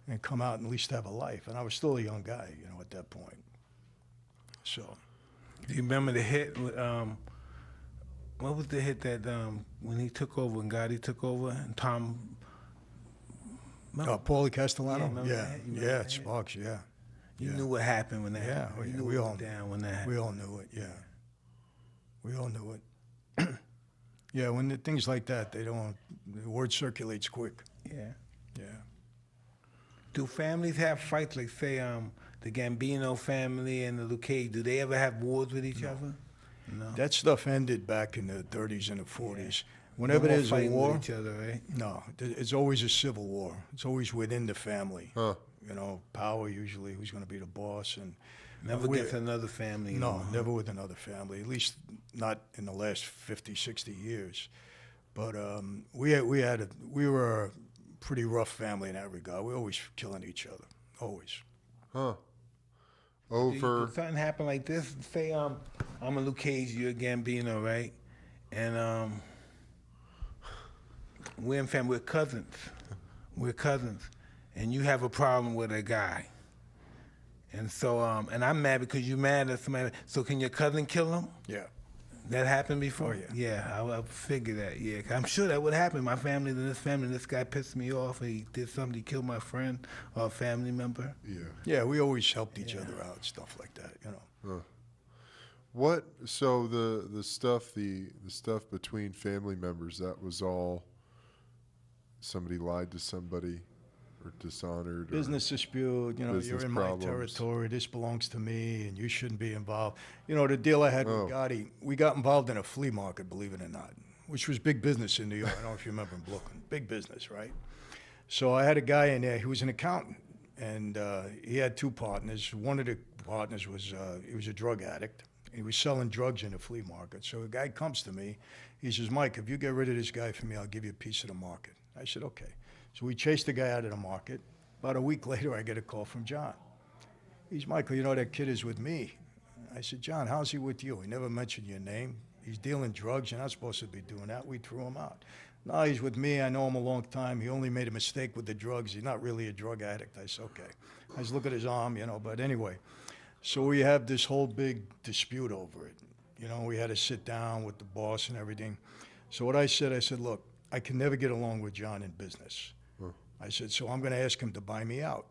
and come out and at least have a life. And I was still a young guy, you know, at that point. So. Do you remember the hit What was the hit that when he took over, when Gotti took over, and Tom? Paulie Castellano? remember Yeah, that? You remember yeah, that? Sparks, yeah. You knew what happened when that Yeah, happened. oh, You yeah, knew we it all went down when that happened. We all knew it, yeah. We all knew it. Yeah, when things like that, the word circulates quick. Yeah. Yeah. Do families have fights, like say the Gambino family and the Lucchese? Do they ever have wars with each other? No. That stuff ended back in the 30s and the 40s. No Whenever more there's a fighting war, with each other, right? no, it's always a civil war. It's always within the family. Huh. You know, power usually, who's going to be the boss. And Never against another family. No, never with another family, at least not in the last 50, 60 years. But we were a pretty rough family in that regard. We were always killing each other, always. Huh. Did Over. something happen like this? Say I'm a Lucchese, you're a Gambino, right? And we're in family, we're cousins. We're cousins. And you have a problem with a guy. And so, and I'm mad because you're mad at somebody. So can your cousin kill him? Yeah. That happened before? Oh, yeah. Yeah, I figure that, yeah. 'Cause I'm sure that would happen. My family, this guy pissed me off. He did something, he killed my friend or a family member. Yeah. Yeah, we always helped each other out, stuff like that, you know. What? So the stuff between family members, that was all. Somebody lied to somebody, or dishonored. Business dispute, you know, you're business in problems. my territory, this belongs to me, and you shouldn't be involved. You know, the deal I had Oh. with Gotti, we got involved in a flea market, believe it or not, which was big business in New York. I don't know if you remember in Brooklyn. Big business, right? So I had a guy in there, he was an accountant, and he had two partners. One of the partners was, he was a drug addict. He was selling drugs in the flea market. So a guy comes to me, he says, Mike, if you get rid of this guy for me, I'll give you a piece of the market. I said, okay. So we chased the guy out of the market. About a week later, I get a call from John. He's, Michael, you know, that kid is with me. I said, John, how's he with you? He never mentioned your name. He's dealing drugs. You're not supposed to be doing that. We threw him out. No, he's with me. I know him a long time. He only made a mistake with the drugs. He's not really a drug addict. I said, okay. I just look at his arm, you know, but anyway. So we have this whole big dispute over it. You know, we had to sit down with the boss and everything. So what I said, look, I can never get along with John in business. I said, so I'm going to ask him to buy me out,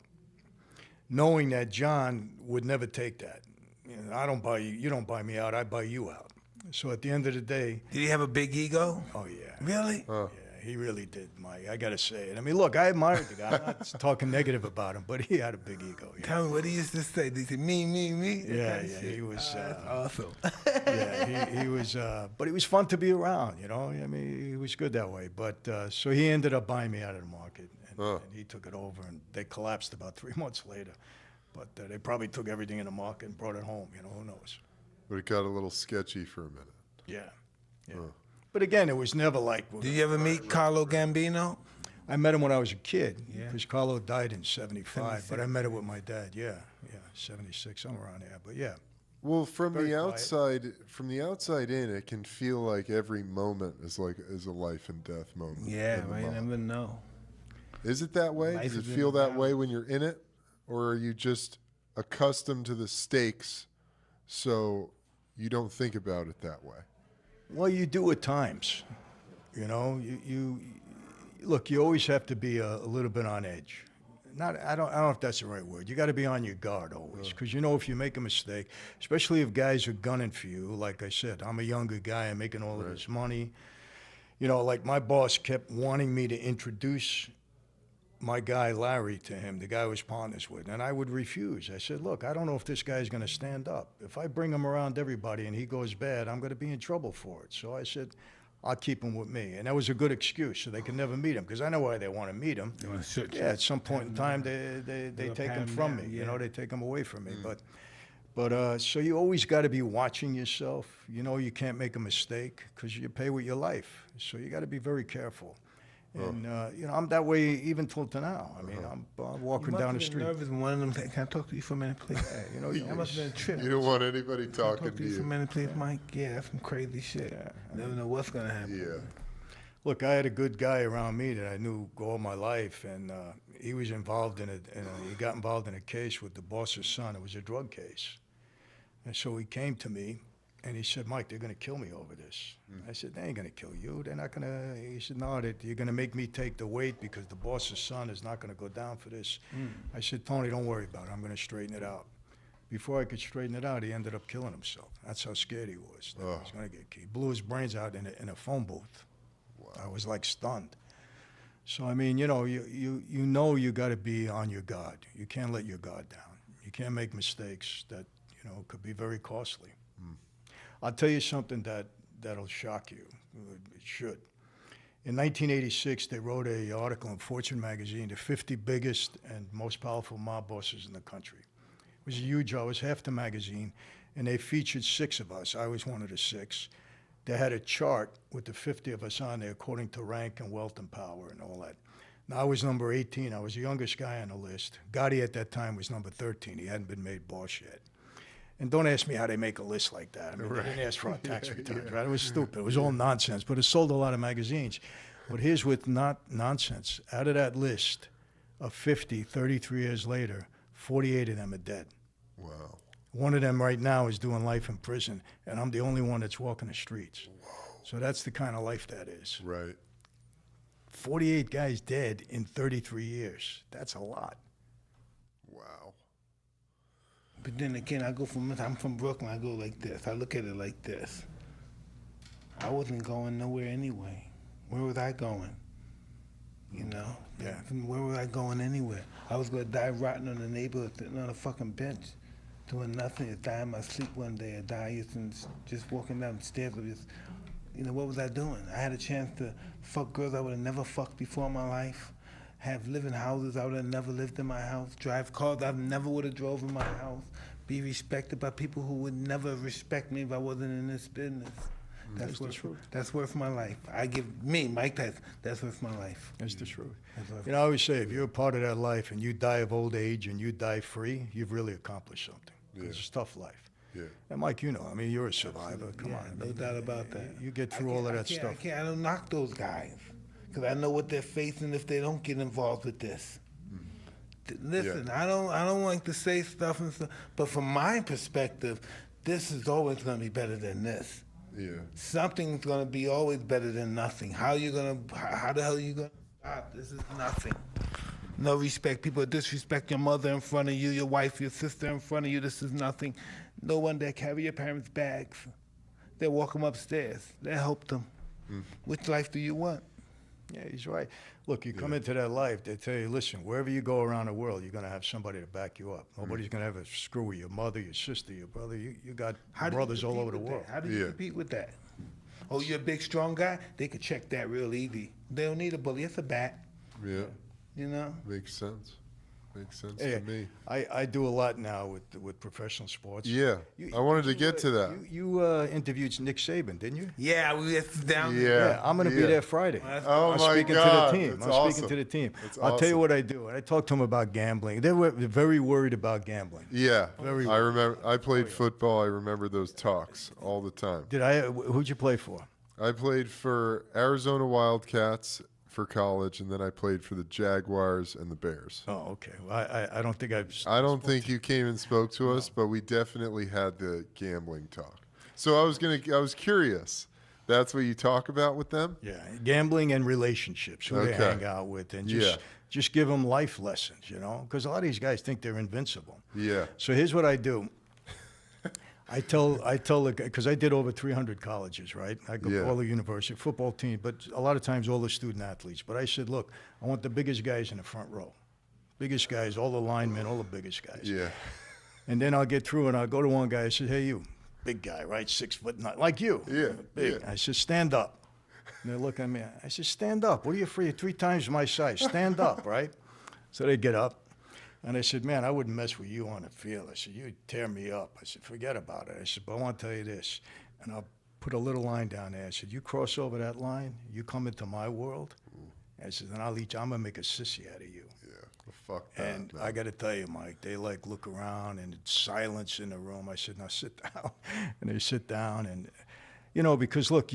knowing that John would never take that. You know, I don't buy you, you don't buy me out, I buy you out. So at the end of the day, Did he have a big ego? oh yeah, Really? yeah, he really did, Mike. I got to say it. I mean, look, I admired the guy. I'm not talking negative about him, but he had a big ego. Yeah, Tell me what he used to say. Did he say, me? That yeah, kind of yeah. shit? He was. That's awesome. Yeah, he was, but he was fun to be around, you know. I mean, he was good that way. But so he ended up buying me out of the market, and he took it over, and they collapsed about 3 months later. But they probably took everything in the market and brought it home. You know, who knows? But it got a little sketchy for a minute. Yeah, yeah. But again, it was never like. Did you ever meet Carlo Gambino? I met him when I was a kid, Yeah. because Carlo died in '75. But I 76. met him with my dad. Yeah, '76, somewhere around there. But yeah. Well, from Very the quiet. outside in, it can feel like every moment is a life and death moment. Yeah, in the right. You moment. never know. Is it that way? Life Does it is in feel the that way balance. when you're in it, or are you just accustomed to the stakes, so you don't think about it that way? Well, you do at times. You know, you look. You always have to be a little bit on edge. I don't know if that's the right word. You got to be on your guard always, because you know if you make a mistake, especially if guys are gunning for you. Like I said, I'm a younger guy. I'm making all of this money. You know, like my boss kept wanting me to introduce my guy Larry to him, the guy I was partners with, and I would refuse. I said, look, I don't know if this guy's going to stand up. If I bring him around everybody and he goes bad, I'm going to be in trouble for it. So I said, I'll keep him with me. And that was a good excuse, so they could never meet him, because I know why they want to meet him. They want to shut Yeah, at some point in time, they They'll take pat him him from down, me. You yeah. know, they take him away from me. But so you always got to be watching yourself. You know, you can't make a mistake because you pay with your life. So you got to be very careful. And you know, I'm that way even till now. I mean, I'm walking down the street. Nervous when one of them said, "Can I talk to you for a minute, please?" Yeah, you know, That must have been a trip. You don't want anybody Can I talking talk to to you for a you. minute, please, Mike? Yeah, that's some crazy shit. Never know what's gonna happen. Yeah. Look, I had a good guy around me that I knew all my life, and he was involved in it. He got involved in a case with the boss's son. It was a drug case, and so he came to me, And he said, Mike, they're going to kill me over this. I said, they ain't going to kill you. They're not going to. He said, no, you're going to make me take the weight because the boss's son is not going to go down for this. I said, Tony, don't worry about it. I'm going to straighten it out. Before I could straighten it out, he ended up killing himself. That's how scared he was. That he was going to get killed. He blew his brains out in a phone booth. Wow. I was like stunned. So, I mean, you know you got to be on your guard. You can't let your guard down. You can't make mistakes that, could be very costly. I'll tell you something that'll shock you. It should. In 1986, they wrote an article in Fortune magazine, the 50 biggest and most powerful mob bosses in the country. It was a huge, I was half the magazine, and they featured 6 of us. I was one of the 6. They had a chart with the 50 of us on there according to rank and wealth and power and all that. Now, I was number 18. I was the youngest guy on the list. Gotti at that time was number 13. He hadn't been made boss yet. And don't ask me how they make a list like that. I mean, they didn't ask for our tax returns, right? It was stupid. It was all nonsense, but it sold a lot of magazines. But here's with not nonsense. Out of that list of 50, 33 years later, 48 of them are dead. Wow. One of them right now is doing life in prison, and I'm the only one that's walking the streets. Whoa. So that's the kind of life that is. Right. 48 guys dead in 33 years. That's a lot. Wow. But then again, I'm from Brooklyn, I go like this. I look at it like this. I wasn't going nowhere anyway. Where was I going? Yeah. Where was I going anywhere? I was going to die rotting on the neighborhood, sitting on a fucking bench, doing nothing, die in my sleep one day, or die just walking down the stairs. What was I doing? I had a chance to fuck girls I would have never fucked before in my life, have living houses I would have never lived in my house, drive cars I never would have drove in my house, be respected by people who would never respect me if I wasn't in this business. That's worth my life. I give me, Mike Tyson, that's worth my life. That's the truth. I always say, if you're a part of that life and you die of old age and you die free, you've really accomplished something. Yeah. It's a tough life. Yeah. And Mike, you're a survivor. Come on. No doubt about that. You get through all of that stuff. I don't knock those guys because I know what they're facing if they don't get involved with this. Listen, I don't like to say stuff and stuff, but from my perspective, this is always going to be better than this. Yeah. Something's going to be always better than nothing. How the hell are you going to stop? This is nothing. No respect. People disrespect your mother in front of you, your wife, your sister in front of you. This is nothing. No one that carry your parents' bags. They walk them upstairs. They help them. Which life do you want? Yeah, he's right. Look, you come into that life, they tell you, listen, wherever you go around the world, you're going to have somebody to back you up. Nobody's going to have a screw with your mother, your sister, your brother. You got brothers all over the world. How do you compete with that? Oh, you're a big, strong guy? They could check that real easy. They don't need a bully. It's a bat. Yeah. Makes sense. Makes sense Hey, to me. I do a lot now with professional sports. Yeah. I wanted to get to that. You interviewed Nick Saban, didn't you? Yeah, we were down there. Yeah, I'm going to be there Friday. Oh, I'm my speaking God. to the team. That's I'm awesome. speaking to the team. That's I'll tell you awesome. what I do. I talk to them about gambling. They're very worried about gambling. Yeah. Very I remember. I played football. I remember those talks all the time. Who'd you play for? I played for Arizona Wildcats for college, and then I played for the Jaguars and the Bears. Oh, okay. Well, I don't think I don't think you came and spoke to us, but we definitely had the gambling talk. So I was curious. That's what you talk about with them? Yeah, gambling and relationships, who they Okay. hang out with, and just give them life lessons, because a lot of these guys think they're invincible. Yeah. So here's what I do. I tell the because I did over 300 colleges, right? I go all the university football team, but a lot of times all the student athletes. But I said, look, I want the biggest guys in the front row, biggest guys, all the linemen, all the biggest guys. Yeah. And then I'll get through and I'll go to one guy. I said, hey, you, big guy, right? 6'9", like you. Yeah. Big. Yeah. I said, stand up. And they look at me. I said, stand up. What are you afraid? 3 times my size. Stand up, right? So they get up. And I said, man, I wouldn't mess with you on the field. I said, you'd tear me up. I said, forget about it. I said, but I want to tell you this. And I'll put a little line down there. I said, you cross over that line, you come into my world. I said, then I'm going to make a sissy out of you. Yeah. Well, fuck that. And man. I got to tell you, Mike, they look around and it's silence in the room. I said, now sit down. And they sit down. And, because look,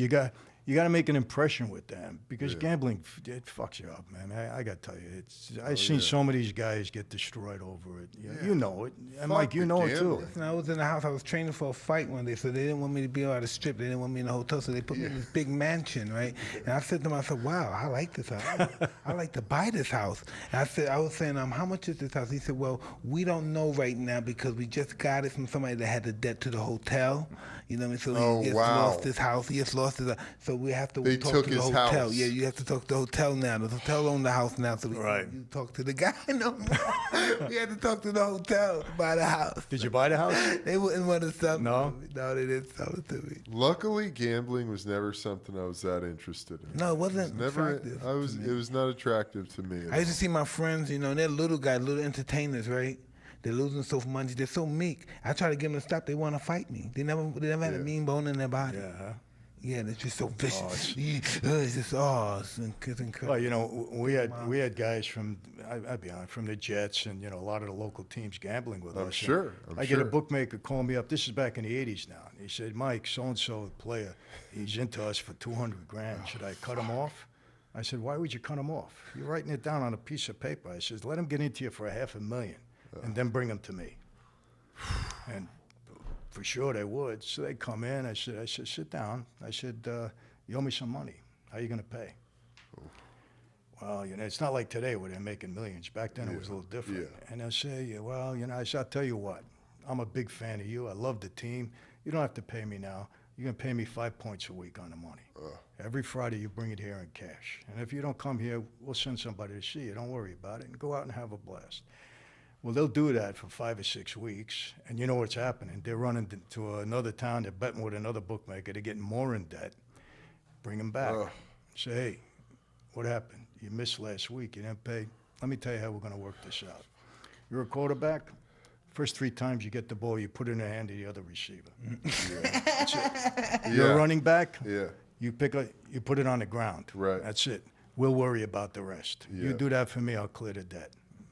you got to make an impression with them because gambling, it fucks you up, man. I got to tell you, I've seen some of these guys get destroyed over it. You know it. And Mike, you know it too. Listen, I was in the house. I was training for a fight one day, so they didn't want me to be on the strip. They didn't want me in the hotel, so they put me in this big mansion, right? And I said to myself, wow, I like this house. I like to buy this house. And I was saying, how much is this house? He said, well, we don't know right now because we just got it from somebody that had the debt to the hotel. You know what I mean? So he just lost his house. He just lost his. So we have to talk to the hotel. House. Yeah, you have to talk to the hotel now. The hotel owns the house now, so we can't talk to the guy no more. We had to talk to the hotel to buy the house. Did you buy the house? They wouldn't want to sell it. No? To me. No, they didn't sell it to me. Luckily, gambling was never something I was that interested in. No, it wasn't Attractive. It was not attractive to me. I used to see my friends, you know, and they're little guys, little entertainers, right? They're losing so much. They're so meek. I try to get them to stop. They want to fight me. They never had a mean bone in their body. Yeah, huh? Yeah, they're just so vicious. It's just it's incredible. Well, you know, we had guys from I'd be honest, from the Jets and a lot of the local teams gambling with us. I get a bookmaker call me up. This is back in the '80s now. He said, Mike, so and so player, he's into us for $200,000. Should I cut him off? I said, why would you cut him off? You're writing it down on a piece of paper. I said, let him get into you for $500,000, and then bring him to me. And for sure they would. So they come in. I said, sit down. I said, you owe me some money. How are you going to pay? Well, it's not like today where they're making millions. Back then it was a little different. And I say, well, I said, I'll tell you what. I'm a big fan of you. I love the team. You don't have to pay me now. You're going to pay me 5 points a week on the money. Every Friday you bring it here in cash. And if you don't come here, we'll send somebody to see you. Don't worry about it. And go out and have a blast. Well, they'll do that for 5 or 6 weeks, and you know what's happening. They're running to another town. They're betting with another bookmaker. They're getting more in debt. Bring them back. Say, hey, what happened? You missed last week. You didn't pay. Let me tell you how we're going to work this out. You're a quarterback. First 3 times you get the ball, you put it in the hand of the other receiver. That's it. You're a running back. You put it on the ground. Right. That's it. We'll worry about the rest. You do that for me, I'll clear the debt.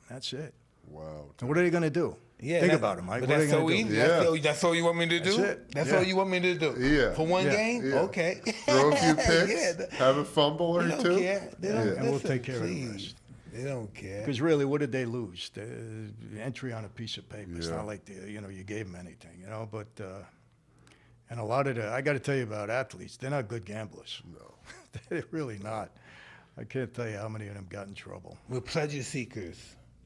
That's it. Wow. And what are they going to do? Think about it, Mike. But what are they going to do? That's all you want me to do? That's it. That's all you want me to do? Yeah. For one game? Yeah. Okay. Throw a few picks, have a fumble or They two. don't care. They don't, And we'll take care of the rest. They don't care. Because really, what did they lose? The entry on a piece of paper. It's not like you gave them anything, But and a lot of I got to tell you about athletes. They're not good gamblers. No, they're really not. I can't tell you how many of them got in trouble. We're pleasure seekers.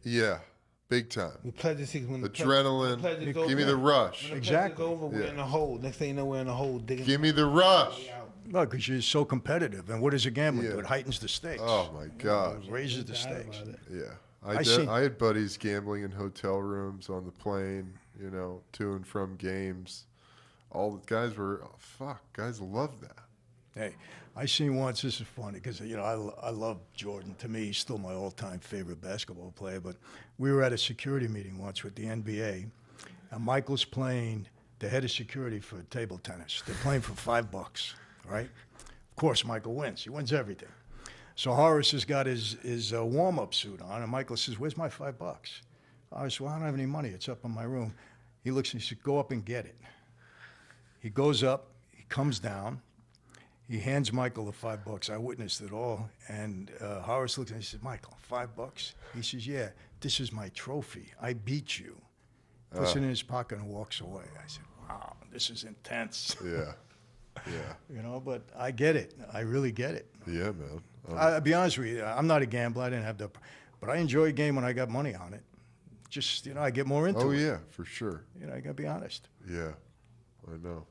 Yeah, big time. We're pleasure seekers. When Adrenaline. Give me the rush. When the Exactly. over, we're in a hole. Next thing you know, we're in a hole. Give me the rush. Well, because you're so competitive. And what does a gambling do? It heightens the stakes. Oh, my God. It raises the stakes. Yeah. I had buddies gambling in hotel rooms, on the plane, to and from games. All the guys were, guys love that. Hey, I seen once, this is funny, because, I love Jordan. To me, he's still my all-time favorite basketball player. But we were at a security meeting once with the NBA, and Michael's playing the head of security for table tennis. They're playing for $5, right? Of course, Michael wins. He wins everything. So Horace has got his warm-up suit on, and Michael says, where's my $5? I said, well, I don't have any money. It's up in my room. He looks and he said, go up and get it. He goes up. He comes down. He hands Michael the $5. I witnessed it all. And Horace looked at me and he said, Michael, $5? He says, yeah, this is my trophy. I beat you. Puts it in his pocket and walks away. I said, wow, this is intense. Yeah. But I get it. I really get it. Yeah, man. I'll be honest with you. I'm not a gambler. I didn't have but I enjoy a game when I got money on it. Just, I get more into it. Oh, yeah, for sure. I got to be honest. Yeah, I know.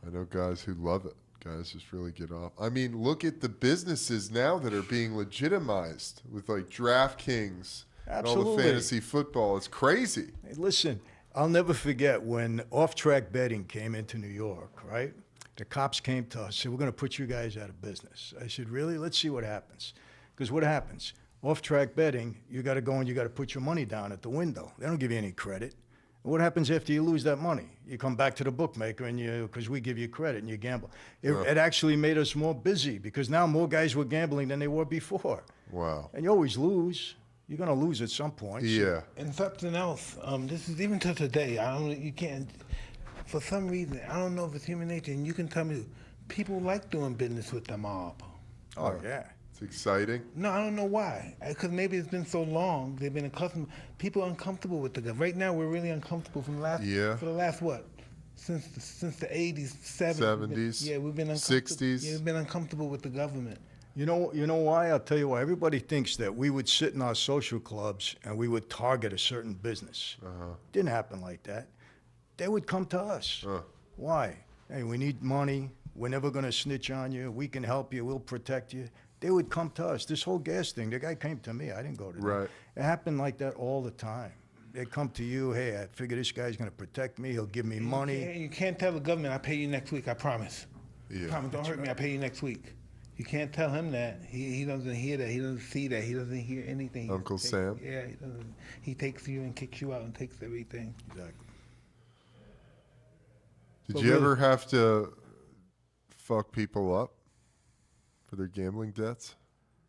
I know guys who love it. Guys just really get off. I mean, look at the businesses now that are being legitimized with like DraftKings and all the fantasy football. It's crazy. Hey, listen, I'll never forget when off-track betting came into New York, right? The cops came to us, said, we're going to put you guys out of business. I said, really? Let's see what happens. Because what happens? Off-track betting, you got to go and you got to put your money down at the window. They don't give you any credit. What happens after you lose that money? You come back to the bookmaker and because we give you credit and you gamble. It actually made us more busy because now more guys were gambling than they were before. Wow. And you always lose. You're going to lose at some point. Yeah. And something else, this is even to today, you can't, for some reason, I don't know if it's human nature, and you can tell me, People like doing business with the mob. Oh, yeah. It's exciting. No, I don't know why. Because maybe it's been so long, they've been accustomed. People are uncomfortable with the government. Right now, we're really uncomfortable for the last what? Since the 80s, 70s. '70s. We've been uncomfortable. 60s. Yeah, we've been uncomfortable with the government. You know why? I'll tell you why. Everybody thinks that we would sit in our social clubs and we would target a certain business. Didn't happen like that. They would come to us. Why? Hey, we need money. We're never going to snitch on you. We can help you. We'll protect you. They would come to us. This whole gas thing, the guy came to me. I didn't go to them. Right. It happened like that all the time. They come to you. Hey, I figure this guy's going to protect me. He'll give me money. You can't tell the government, I'll pay you next week, I promise. Yeah. Promise, don't hurt me, I'll pay you next week. You can't tell him that. He doesn't hear that. He doesn't see that. He doesn't hear anything. Uncle Sam? Yeah, he doesn't. He takes you and kicks you out and takes everything. Exactly. Did you ever have to fuck people up for their gambling debts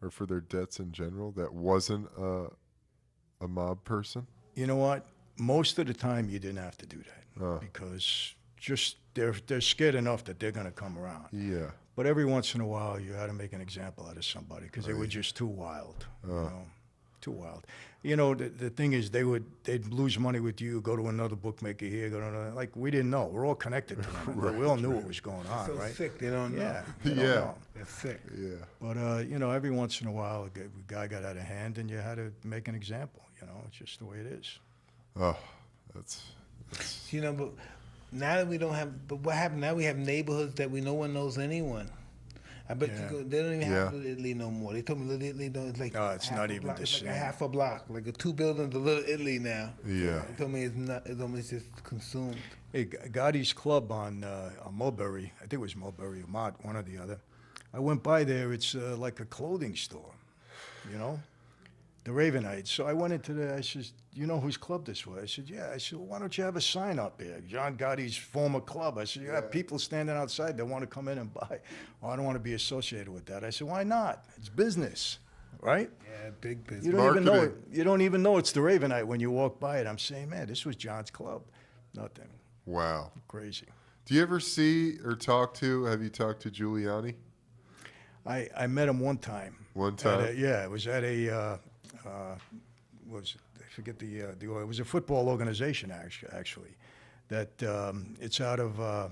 or for their debts in general that wasn't a mob person? You know what? Most of the time, you didn't have to do that because just they're scared enough that they're going to come around. Yeah. But every once in a while, you had to make an example out of somebody because they were just too wild. You know, too wild. You know, the thing is, they'd lose money with you, go to another bookmaker here, go to another. Like, we didn't know. We're all connected to them. But we all knew what was going on, So right? sick, they don't know. Yeah. They don't Yeah. know. They're sick. Yeah. But, you know, every once in a while, a guy got out of hand and you had to make an example. You know, it's just the way it is. Oh, that's You know, but now that we don't have, but what happened? Now we have neighborhoods that no one knows anyone. I bet they don't even have Little Italy no more. They told me Little Italy it's like No, it's not even block, the it's same. like a half a block, like a 2 buildings of Little Italy now. Yeah. They told me it's not. It's almost just consumed. Hey, Gotti's Club on Mulberry, I think it was Mulberry or Mott, one or the other. I went by there. It's like a clothing store, you know, the Ravenites. So I went into there. I said, you know whose club this was? I said, yeah. I said, well, why don't you have a sign up here? John Gotti's former club. I said, you have people standing outside that want to come in and buy. Oh, I don't want to be associated with that. I said, why not? It's business, right? Yeah, big business. You don't even know it. Marketing. You don't even know it's the Ravenite when you walk by it. I'm saying, man, this was John's club. Nothing. wow. Crazy. Do you ever see or have you talked to Giuliani? I met him one time. One time? It was at a I forget it was a football organization actually that it's out of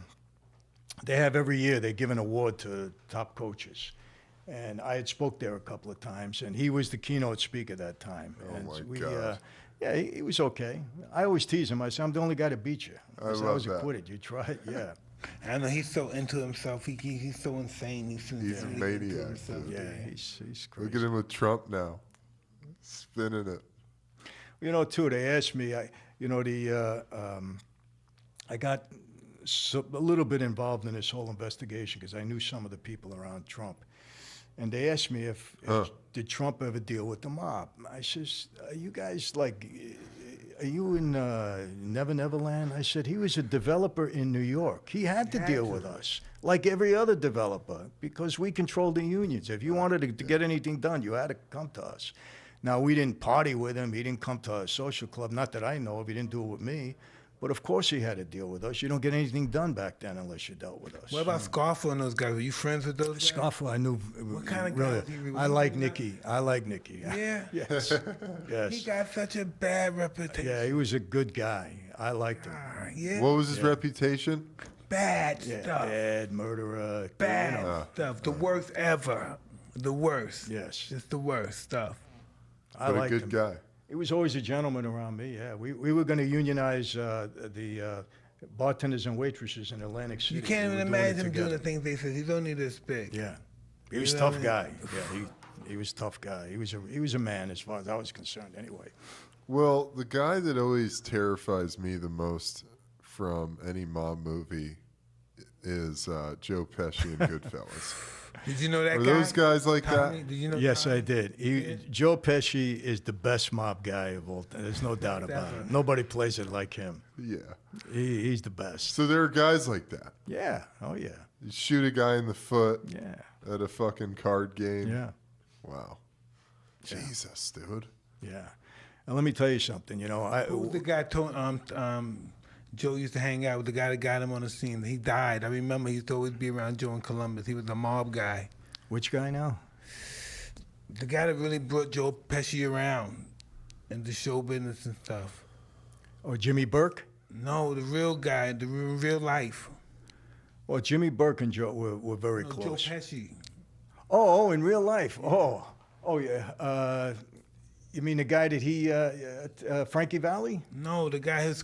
they have every year they give an award to top coaches, and I had spoke there a couple of times, and he was the keynote speaker that time. Oh, and my God. Yeah, he was okay. I always tease him. I say, I'm the only guy to beat you. I I love was that. acquitted. You tried, yeah. I know he's so into himself. He's so insane. He's a really into maniac, himself. dude. Yeah, he's crazy. Look at him with Trump now, spinning it. You know, too, they asked me, I got a little bit involved in this whole investigation because I knew some of the people around Trump. And they asked me if did Trump ever deal with the mob? I says, are you guys are you in Never Neverland? I said, he was a developer in New York. He had to deal with us, like every other developer, because we controlled the unions. If you wanted to get anything done, you had to come to us. Now, we didn't party with him. He didn't come to our social club. Not that I know of. He didn't do it with me. But, of course, he had to deal with us. You don't get anything done back then unless you dealt with us. What about Scarfo and those guys? Were you friends with those guys? Scarfo, I knew. What kind of really, guys he was? I like Nicky. I like Nicky. Yeah. Yes. Yes. He got such a bad reputation. Yeah, he was a good guy. I liked him. Yeah. What was his reputation? Bad Yeah, stuff. bad murderer. Bad You know. stuff. The worst ever. The worst. Yes. It's the worst stuff. I But a liked good him. guy. He was always a gentleman around me. Yeah, we were going to unionize the bartenders and waitresses in Atlantic City. You can't We even were doing it imagine him doing together. the things they said. He's only this big. Yeah, he was a You know tough what I guy. Yeah, he was a tough guy. He was a man as far as I was concerned. Anyway. Well, the guy that always terrifies me the most from any mob movie is Joe Pesci in Goodfellas. Did you know that Are guy? those guys like Tommy, that? did you know Yes, Tommy? I did. Joe Pesci is the best mob guy of all time. There's no doubt about it. Definitely. Nobody plays it like him. Yeah. He's the best. So there are guys like that. Yeah. Oh, yeah. You shoot a guy in the foot Yeah. at a fucking card game. Yeah. Wow. Jesus, dude. Yeah. And let me tell you something. You know, Who's the guy Joe used to hang out with the guy that got him on the scene. He died. I remember he used to always be around Joe in Columbus. He was a mob guy. Which guy now? The guy that really brought Joe Pesci around in the show business and stuff. Oh, Jimmy Burke? No, the real guy, the real life. Well, Jimmy Burke and Joe were very No, close. Joe Pesci. Oh, in real life. Yeah. Oh, yeah. You mean the guy that he, Frankie Valli? No, the guy was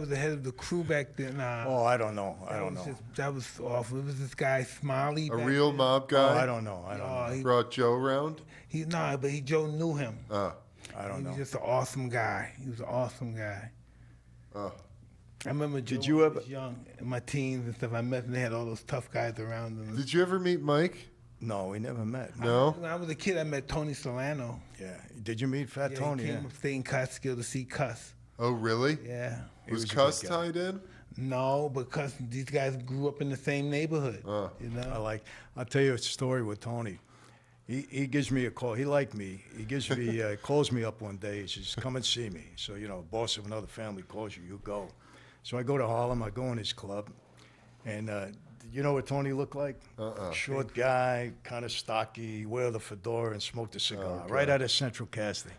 the head of the crew back then. Oh, I don't know. I don't know. That was awful. It was this guy Smiley. A back real then. mob Oh, guy I don't know. I don't know. He, brought Joe around. Joe knew him. Oh, I don't He know. was just an awesome guy. He was an awesome guy. oh. I remember Joe Did you when I ever- was young, in my teens and stuff. I met and they had all those tough guys around them. Did you ever meet Mike? No, we never met. No. When I was a kid, I met Tony Solano. Yeah. Did you meet Fat Yeah, Tony? he came Yeah. upstate in Catskill to see Cuss. Oh, really? Yeah. He Was was a Cuss good guy. tied in? No, because these guys grew up in the same neighborhood. You know. I'll tell you a story with Tony. He gives me a call. He liked me. He gives me calls me up one day. He says, "Come and see me." So boss of another family calls you, you go. So I go to Harlem. I go in his club, and you know what Tony looked like? Short guy, kind of stocky, wear the fedora and smoked a cigar right out of Central Casting.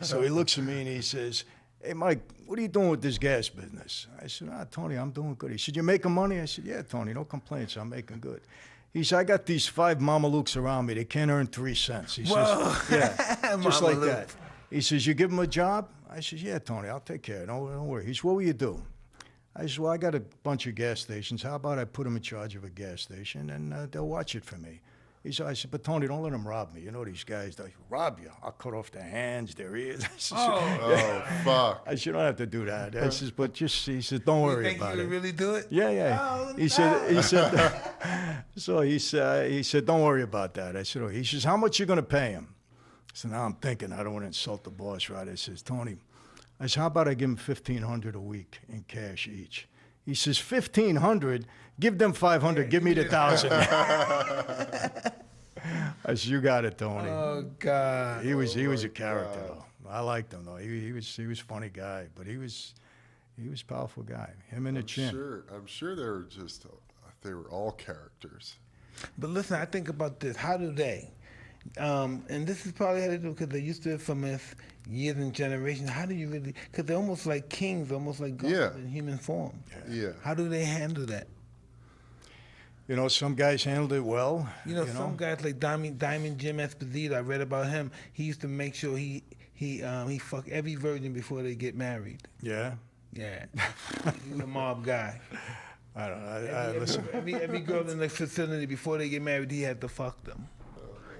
So he looks at me and he says, "Hey, Mike, what are you doing with this gas business?" I said, Tony, I'm doing good." He said, "You making money?" I said, "Yeah, Tony, no complaints. I'm making good." He said, "I got these 5 Mamalukes around me. They can't earn 3 cents." He Whoa. says, "Yeah, just like Mamalukes. that." He says, "You give them a job?" I said, "Yeah, Tony, I'll take care. Don't worry." He said, "What will you do?" I said, "Well, I got a bunch of gas stations. How about I put them in charge of a gas station and they'll watch it for me?" I said, "But Tony, don't let them rob me. You know these guys, they rob you. I'll cut off their hands, their ears." I said, Oh, fuck. I said, "You don't have to do that." I said, "But just," he said, "don't You worry think about you it." would really do it? Yeah. Oh, He said, "Don't worry about that." I said, "Oh." He says, "How much you going to pay him?" So now I'm thinking, I don't want to insult the boss, right? I says, "Tony," I said, "how about I give him $1,500 a week in cash each?" He says, $1,500? Give them $500. Give me the $1,000. I said, "You got it, Tony." Oh God. He was a character though. I liked him though. He was a funny guy, but he was a powerful guy. Him and the chin. I'm sure they were all characters. But listen, I think about this. How do they? And this is probably how they do because they used to it from us years and generations. How do you really? Because they're almost like kings, almost like gods Yeah. in human form. Yeah. How do they handle that? Some guys handled it well. Some guys like Diamond Jim Esposito. I read about him. He used to make sure he fuck every virgin before they get married. Yeah. Yeah, he was a mob guy. I don't know. Listen. Every girl in the facility before they get married, he had to fuck them.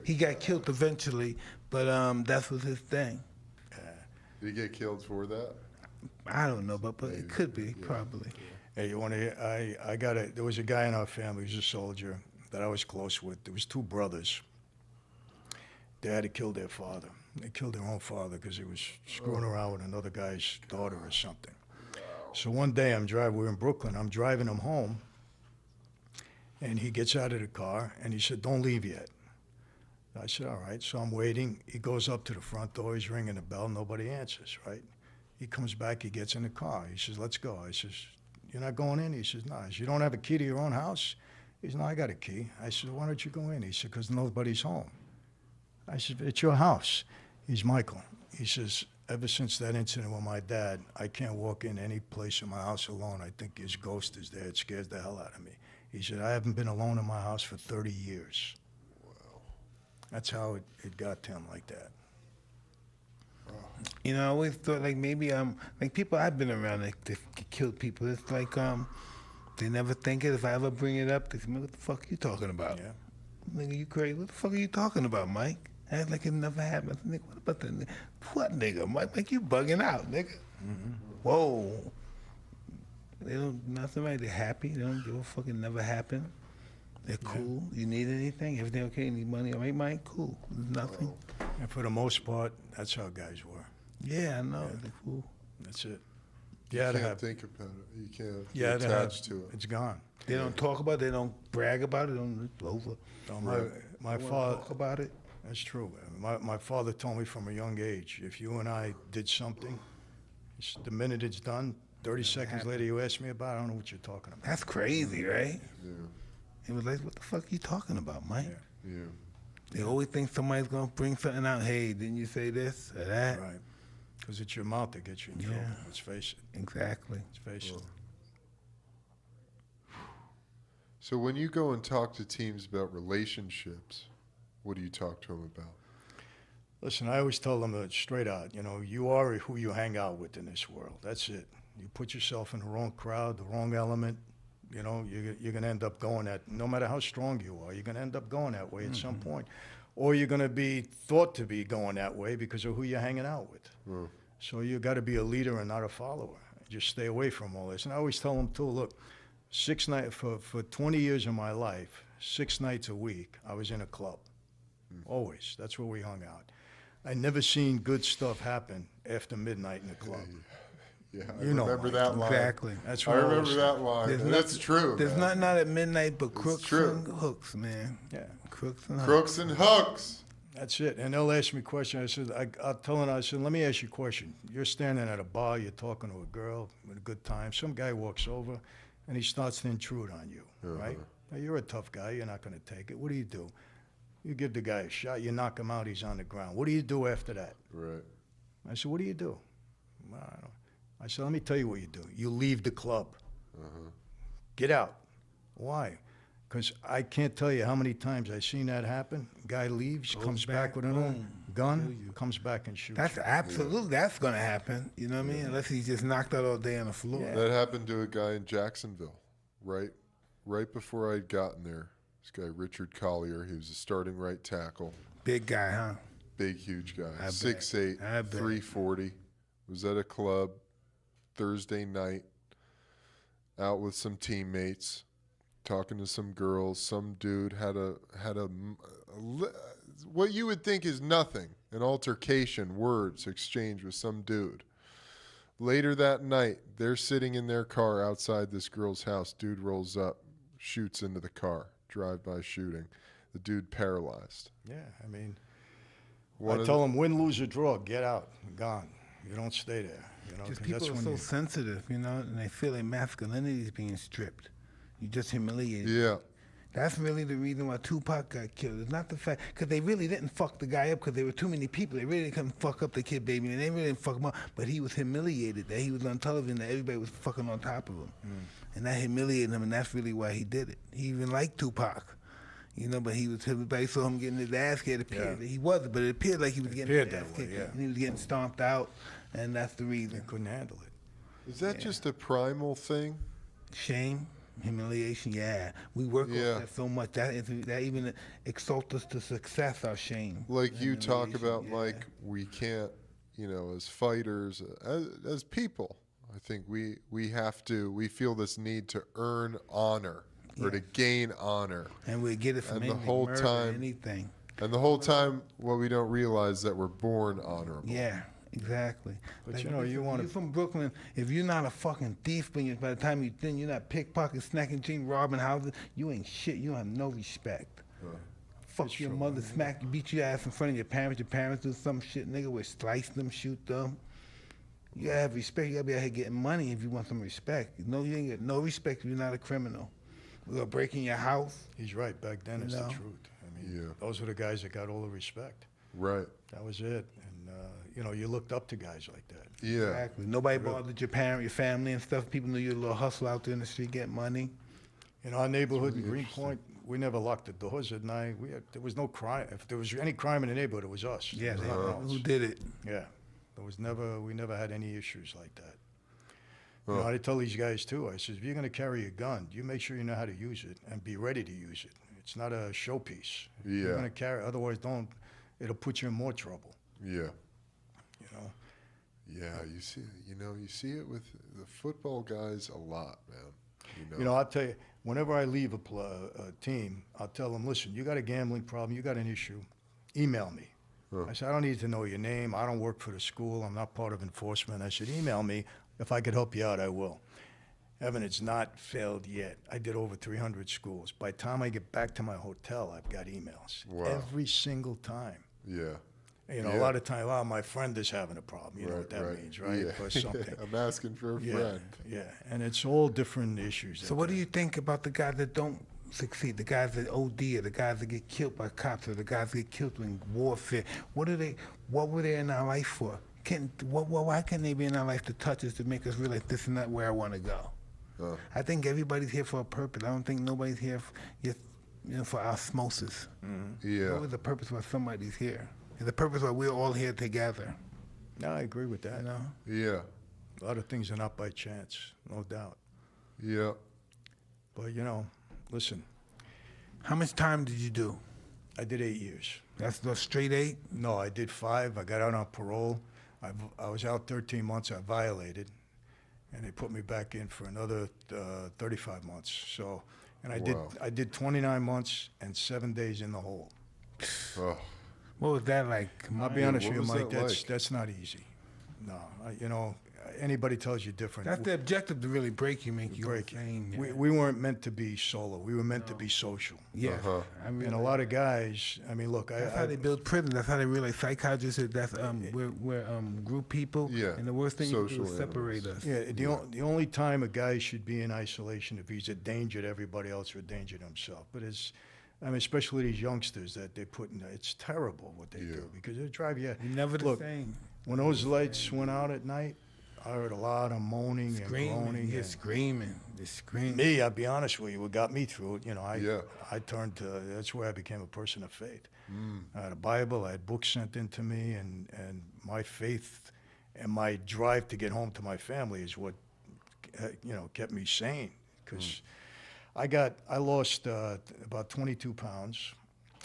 He got killed eventually, but that was his thing. Did he get killed for that? I don't know, but it could be, probably. Hey, you want to hear? There was a guy in our family, he was a soldier, that I was close with. There was 2 brothers. They had to kill their father. They killed their own father because he was screwing around with another guy's daughter or something. So one day we're in Brooklyn, I'm driving him home, and he gets out of the car, and he said, "Don't leave yet." I said, "All right." So I'm waiting. He goes up to the front door. He's ringing the bell. Nobody answers, right? He comes back. He gets in the car. He says, "Let's go." I says, "You're not going in?" He says, "No." I said, "You don't have a key to your own house?" He says, "No, I got a key." I said, "Why don't you go in?" He said, "Because nobody's home." I said, "It's your house." He's Michael. He says, "Ever since that incident with my dad, I can't walk in any place in my house alone. I think his ghost is there. It scares the hell out of me." He said, "I haven't been alone in my house for 30 years. That's how it got to him like that. I always thought like maybe like people I've been around that killed people. It's like they never think it. If I ever bring it up, they say, "What the fuck are you talking about?" Yeah. Nigga, you crazy? What the fuck are you talking about, Mike? Act like it never happened. Nigga, what about that? What nigga, Mike? Like you bugging out, nigga. Mm-hmm. Whoa. They don't nothing right. They're happy. They don't give a fuck. It never happened. They're cool. You need anything? Everything okay? Need money? All right, Mike? Cool. There's nothing. And for the most part, that's how guys were. Yeah, I know. They're cool. That's it. You Yeah, can't think about it. You can't yeah, get attached to it. It's gone. They don't talk about it. They don't brag about it. It's over. So my They father. talk about it. That's true. My father told me from a young age, if you and I did something, the minute it's done, 30 seconds later, you ask me about it, I don't know what you're talking about. That's crazy, right? Yeah. It was like, what the fuck are you talking about, Mike? Yeah. Yeah. They always think somebody's gonna bring something out. Hey, didn't you say this or that? Right. Because it's your mouth that gets you in trouble. Let's face it. Exactly. Let's face it. So when you go and talk to teams about relationships, what do you talk to them about? Listen, I always tell them straight out, you know, you are who you hang out with in this world. That's it. You put yourself in the wrong crowd, the wrong element, you know, you're going to end up going that, no matter how strong you are, you're going to end up going that way at some point. Or you're going to be thought to be going that way because of who you're hanging out with. So you got to be a leader and not a follower. Just stay away from all this. And I always tell them, too, look, 6 nights, for 20 years of my life, 6 nights a week, I was in a club. Always. That's where we hung out. I never seen good stuff happen after midnight in the club. Yeah, I You know, remember Mike. that line. Exactly. That's I what remember always that line. And that's true. There's man. nothing out at midnight but crooks true. and hooks, man. Yeah, Crooks and hooks. Crooks and hooks. that's it. And they'll ask me questions. I said, I'll tell them, I said, let me ask you a question. You're standing at a bar, you're talking to a girl with a good time. Some guy walks over and he starts to intrude on you, right? Now, you're a tough guy. You're not going to take it. What do? You give the guy a shot. You knock him out. He's on the ground. What do you do after that? Right. I said, what do you do? Well, I said, let me tell you what you do. You leave the club. Get out. Why? Because I can't tell you how many times I've seen that happen. Guy leaves, comes back with another gun, comes back and shoots. That's absolutely, that's going to happen. You know what I mean? Unless he's just knocked out all day on the floor. Yeah. That happened to a guy in Jacksonville, right before I'd gotten there. This guy, Richard Collier, he was a starting right tackle. Big guy, huh? Big, huge guy. I bet. 6'8", I bet. 340. Was at a club Thursday night, out with some teammates, talking to some girls. Some dude had a what you would think is nothing, an altercation, words exchanged with some dude. Later that night, they're sitting in their car outside this girl's house. Dude rolls up, shoots into the car, drive-by shooting. The dude paralyzed. Yeah, I mean, One I of tell them, win, lose, or draw, get out, gone. You don't stay there. You know, Just 'cause people that's are when so you, sensitive, you know, and they feel their masculinity is being stripped. You just humiliated. Yeah. That's really the reason why Tupac got killed. It's not the fact, because they really didn't fuck the guy up because there were too many people. They really couldn't fuck up the kid, baby, and they really didn't fuck him up. But he was humiliated that he was on television, that everybody was fucking on top of him. And that humiliated him, and that's really why he did it. He even liked Tupac. You know, but everybody saw him getting his ass kicked. It appeared he wasn't, but it appeared like he was getting his appeared ass that way, kicked. yeah. And he was getting stomped out, and that's the reason. they couldn't handle it. Is that just a primal thing? Shame, humiliation, yeah. We work on that so much. That even exalts us to success, our shame. Like you talk Humiliation, about, yeah. like we can't, you know, as fighters, as people, I think we feel this need to earn honor or to gain honor. And we get it from And the anything, whole murder, time- anything. And the whole time, what we don't realize that we're born honorable. Yeah, exactly. But you know, you wanna- You're from Brooklyn. If you're not a fucking thief, by the time you're not pickpocket, snacking, cheating, robbing houses, you ain't shit. You don't have no respect. Fuck your mother, smack you, beat your ass in front of your parents. Your parents do some shit, nigga, where slice them, shoot them. You gotta have respect. You gotta be out here getting money if you want some respect. No, you ain't get no respect if you're not a criminal. We're gonna break in your house. He's right. Back then, it's the know? truth. I mean, Yeah. those were the guys that got all the respect. Right. That was it. And, you know, you looked up to guys like that. Yeah. Exactly. Nobody bothered your parent, your family, and stuff. People knew you were a little hustle out there in the street, getting money. In our neighborhood in Greenpoint, we never locked the doors at night. There was no crime. If there was any crime in the neighborhood, it was us. Yeah, There was nothing else. who did it? Yeah. We never had any issues like that. You know, I tell these guys too, I said, if you're going to carry a gun, you make sure you know how to use it and be ready to use it. It's not a showpiece. If you're Yeah. going to carry, otherwise it'll put you in more trouble, Yeah. you know. Yeah. You see it with the football guys a lot, man. You know, I'll tell you, whenever I leave a team, I'll tell them, listen, you got a gambling problem, you got an issue, email me. I said, I don't need to know your name. I don't work for the school. I'm not part of enforcement. I said, email me. If I could help you out, I will. Evan, it's not failed yet. I did over 300 schools. By the time I get back to my hotel, I've got emails. Wow. Every single time. Yeah. You know, a lot of times, well, my friend is having a problem. You know what that means, right? Yeah. Or something. I'm asking for a friend. Yeah, and it's all different issues. So what do you think about the guys that don't succeed, the guys that OD, or the guys that get killed by cops, or the guys that get killed in warfare? What were they in our life for? Why can't they be in our life to touch us, to make us realize this is not where I want to go? I think everybody's here for a purpose. I don't think nobody's here for osmosis. Yeah. There's always a purpose why somebody's here. There's a purpose why we're all here together. No, I agree with that. You know? Yeah. A lot of things are not by chance, no doubt. Yeah. But, you know, listen, How much time did you do? I did 8 years. That's the straight 8? No, I did 5. I got out on parole. I was out 13 months. I violated, and they put me back in for another 35 months. So, and I did 29 months and 7 days in the hole. Oh. What was that like? I'll be honest what with you, was Mike. that like? That's not easy. No, you know, anybody tells you different. That's the objective, to really break you, make you break it. insane. We weren't meant to be solo. We were meant to be social. Yeah. I mean, And a lot of guys, I mean, look, that's how they build prisons. That's how they realize psychiatrists said that's we're group people. Yeah. And the worst thing you can do Social is separate us. yeah, the only time a guy should be in isolation if he's a danger to everybody else or a danger to himself. But I mean, especially these youngsters that they put in, it's terrible what they do because they drive you. You're never the same. When those lights went out at night, I heard a lot of moaning and groaning. You're and screaming. You're screaming. me, I'll be honest with you, what got me through it, you know, Yeah. I turned to, that's where I became a person of faith. I had a Bible, I had books sent in to me, and my faith and my drive to get home to my family is what, you know, kept me sane. Because I lost about 22 pounds.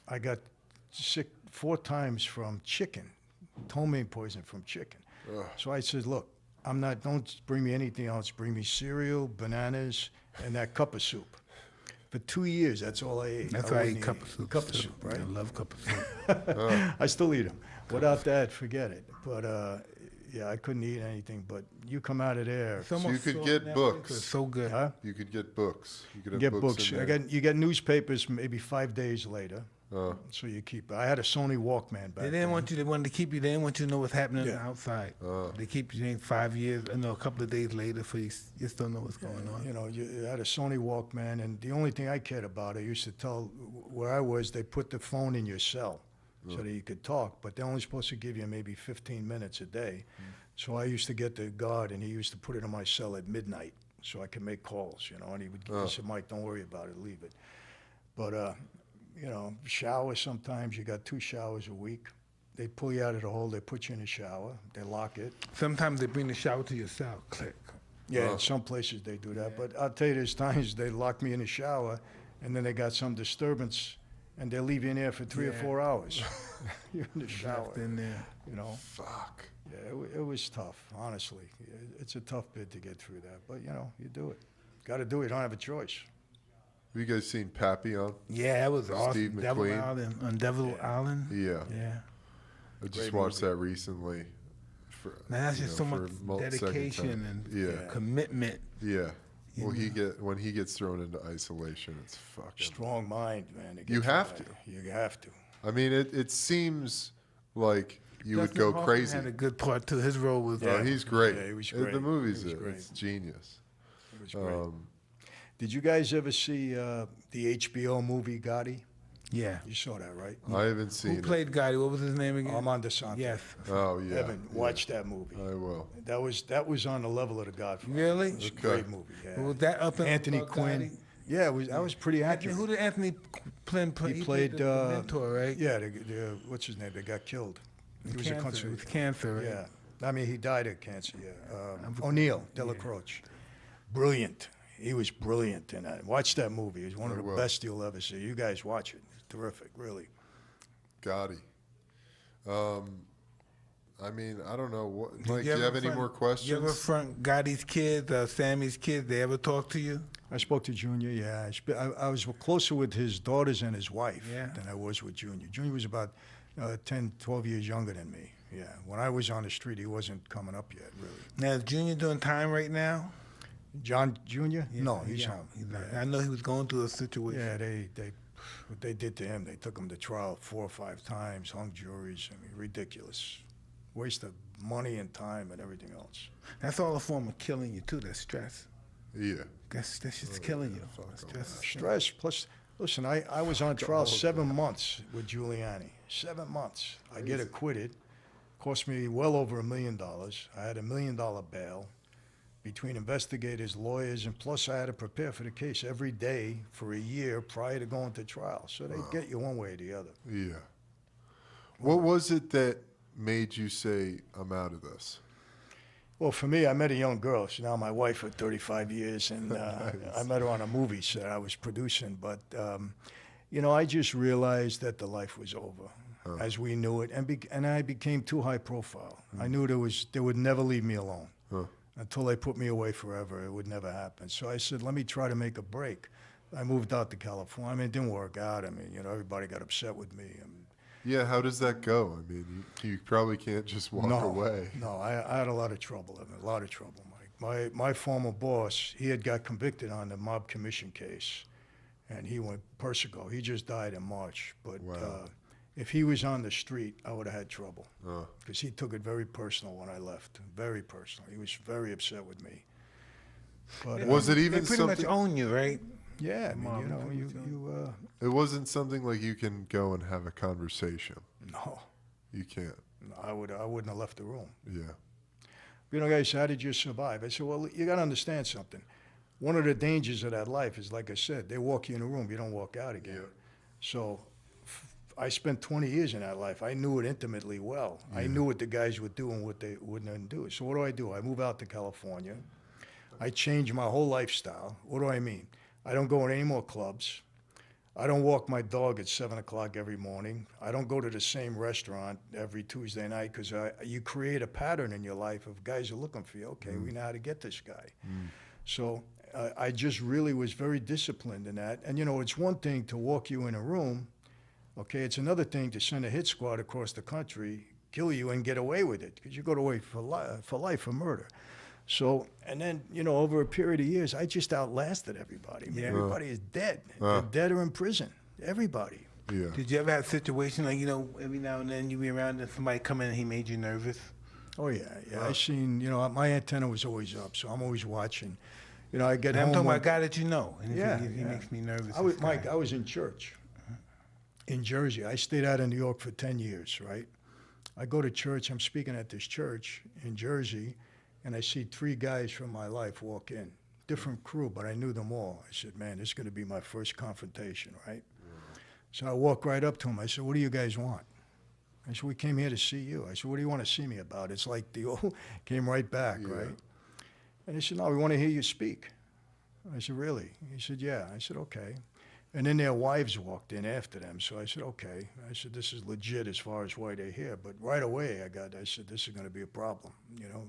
I got sick 4 times from chicken, ptomaine poison from chicken. So I said, look, don't bring me anything else. Bring me cereal, bananas, and that cup of soup. For 2 years, that's all I ate. That's I why I wouldn't eat cup of soup. Cup of soup, right? I love cup of soup. I still eat them. Without that, forget it. But yeah, I couldn't eat anything. But you come out of there. So you could get books. It's so good. Huh? You could get books. You could have Get books. in there. You get newspapers maybe 5 days later. So you keep. I had a Sony Walkman back They didn't then. want you. They wanted to keep you. They didn't want you to know what's happening Yeah. outside. They keep you in 5 years. No, a couple of days later, for you still know what's going on. You know, you had a Sony Walkman, and the only thing I cared about, I used to tell where I was, they put the phone in your cell so that you could talk, but they're only supposed to give you maybe 15 minutes a day. So I used to get the guard, and he used to put it in my cell at midnight so I could make calls, you know, and he said, Mike, don't worry about it, leave it. But, you know, shower sometimes, you got 2 showers a week. They pull you out of the hole, they put you in the shower, they lock it. Sometimes they bring the shower to your cell. Click. Yeah, in some places they do that. But I'll tell you, there's times they lock me in the shower, and then they got some disturbance, and they leave you in there for 3 or 4 hours. You're in the shower. Left in there. You know? Fuck. Yeah, it was tough, honestly. It's a tough bit to get through that. But, you know, you do it. Got to do it. You don't have a choice. Have you guys seen Pappy on? Yeah, that was awesome. Steve Devil McQueen? Island. On Devil Island? Yeah. Yeah. I just watched that recently. Man, that's just so much second dedication time. and commitment. Yeah. Well, when he gets thrown into isolation, it's fucking. Strong mind, man. You have to. You have to. I mean, it seems like you would Dustin go Hoffman crazy. had a good part too. His role was. Oh, he's great. Yeah, he was great. The movie's He was great. it's genius. It was great. Did you guys ever see the HBO movie Gotti? Yeah. You saw that, right? I haven't seen Who played Gotti? What was his name again? Armando Santos. Yes. it. Oh yeah. Evan, watch that movie. I will. That was on the level of The Godfather. Really? It was a great movie. Yeah. Was that up in Anthony about Quinn. Gotti? Yeah, I was pretty accurate. Who did Anthony Quinn play? He played the mentor, right? Yeah, the what's his name? That got killed. He was a country. It was cancer, right? Yeah, I mean he died of cancer. Yeah, O'Neill De La Croce, brilliant. He was brilliant in that. Watch that movie. It's one of the best you'll ever see. You guys watch it. It's terrific, really. Gotti. I mean, I don't know. What, Mike, do you ever have any front- more questions? You ever front Gotti's kids, Sammy's kids? They ever talk to you? I spoke to Junior, yeah. I was closer with his daughters and his wife Yeah. than I was with Junior. Junior was about 10, 12 years younger than me, yeah. When I was on the street, he wasn't coming up yet, really. Now, is Junior doing time right now? John Junior? No, he's Yeah, home. I know he was going through a situation. Yeah, they what they did to him, they took him to trial 4 or 5 times, hung juries. I mean, ridiculous. Waste of money and time and everything else. That's all a form of killing you too. That stress. Yeah. That's just killing you. Stress. Stress, plus, listen, I was on trial 7 months with Giuliani. 7 months. I get acquitted. Cost me well over $1 million. I had $1 million bail between investigators, lawyers, and plus I had to prepare for the case every day for a year prior to going to trial. So they get you one way or the other. Yeah. What was it that made you say, I'm out of this? Well, for me, I met a young girl. She's now my wife for 35 years, and Nice. I met her on a movie set I was producing. But, you know, I just realized that the life was over as we knew it, and I became too high profile. I knew they would never leave me alone. Until they put me away forever, it would never happen. So I said, let me try to make a break. I moved out to California. I mean, it didn't work out. I mean, you know, everybody got upset with me. Yeah, how does that go? I mean, you probably can't just walk away. No, I had a lot of trouble. I mean, a lot of trouble, Mike. My former boss, he had got convicted on the mob commission case, and he went Persico. He just died in March. But if he was on the street, I would have had trouble because he took it very personal when I left. Very personal. He was very upset with me. But, Was it even They pretty much something? own you, right? Yeah, I mean, you know, you It wasn't something like you can go and have a conversation. no, You can't. I wouldn't have left the room. Yeah. You know, guys, how did you survive? I said, well, you got to understand something. One of the dangers of that life is, like I said, they walk you in a room, you don't walk out again. Yeah. So I spent 20 years in that life. I knew it intimately well. I knew what the guys would do and what they wouldn't do. So what do? I move out to California. I change my whole lifestyle. What do I mean? I don't go in any more clubs. I don't walk my dog at 7 o'clock every morning. I don't go to the same restaurant every Tuesday night because you create a pattern in your life of guys are looking for you. Okay, we know how to get this guy. So I just really was very disciplined in that. And, you know, it's one thing to walk you in a room. Okay, it's another thing to send a hit squad across the country, kill you, and get away with it because you go away for life for murder. So, and then, you know, over a period of years, I just outlasted everybody. I mean, everybody is dead. They're dead or in prison. Everybody. Yeah. Did you ever have a situation like, you know, every now and then you be around and somebody come in and he made you nervous? Oh, yeah. I seen, you know, my antenna was always up, so I'm always watching. You know, I get And I'm home. talking about a guy that you know. And Yeah, he makes me nervous. Mike, I was in church in Jersey. I stayed out in New York for 10 years, right? I go to church. I'm speaking at this church in Jersey, and I see 3 guys from my life walk in. Different crew, but I knew them all. I said, man, this is going to be my first confrontation, right? So I walk right up to them. I said, what do you guys want? I said, we came here to see you. I said, what do you want to see me about? It's like the old, came right back, right? And he said, no, we want to hear you speak. I said, really? He said, yeah. I said, okay. And then their wives walked in after them. So I said, okay. I said, this is legit as far as why they're here. But right away, I said, this is going to be a problem, you know?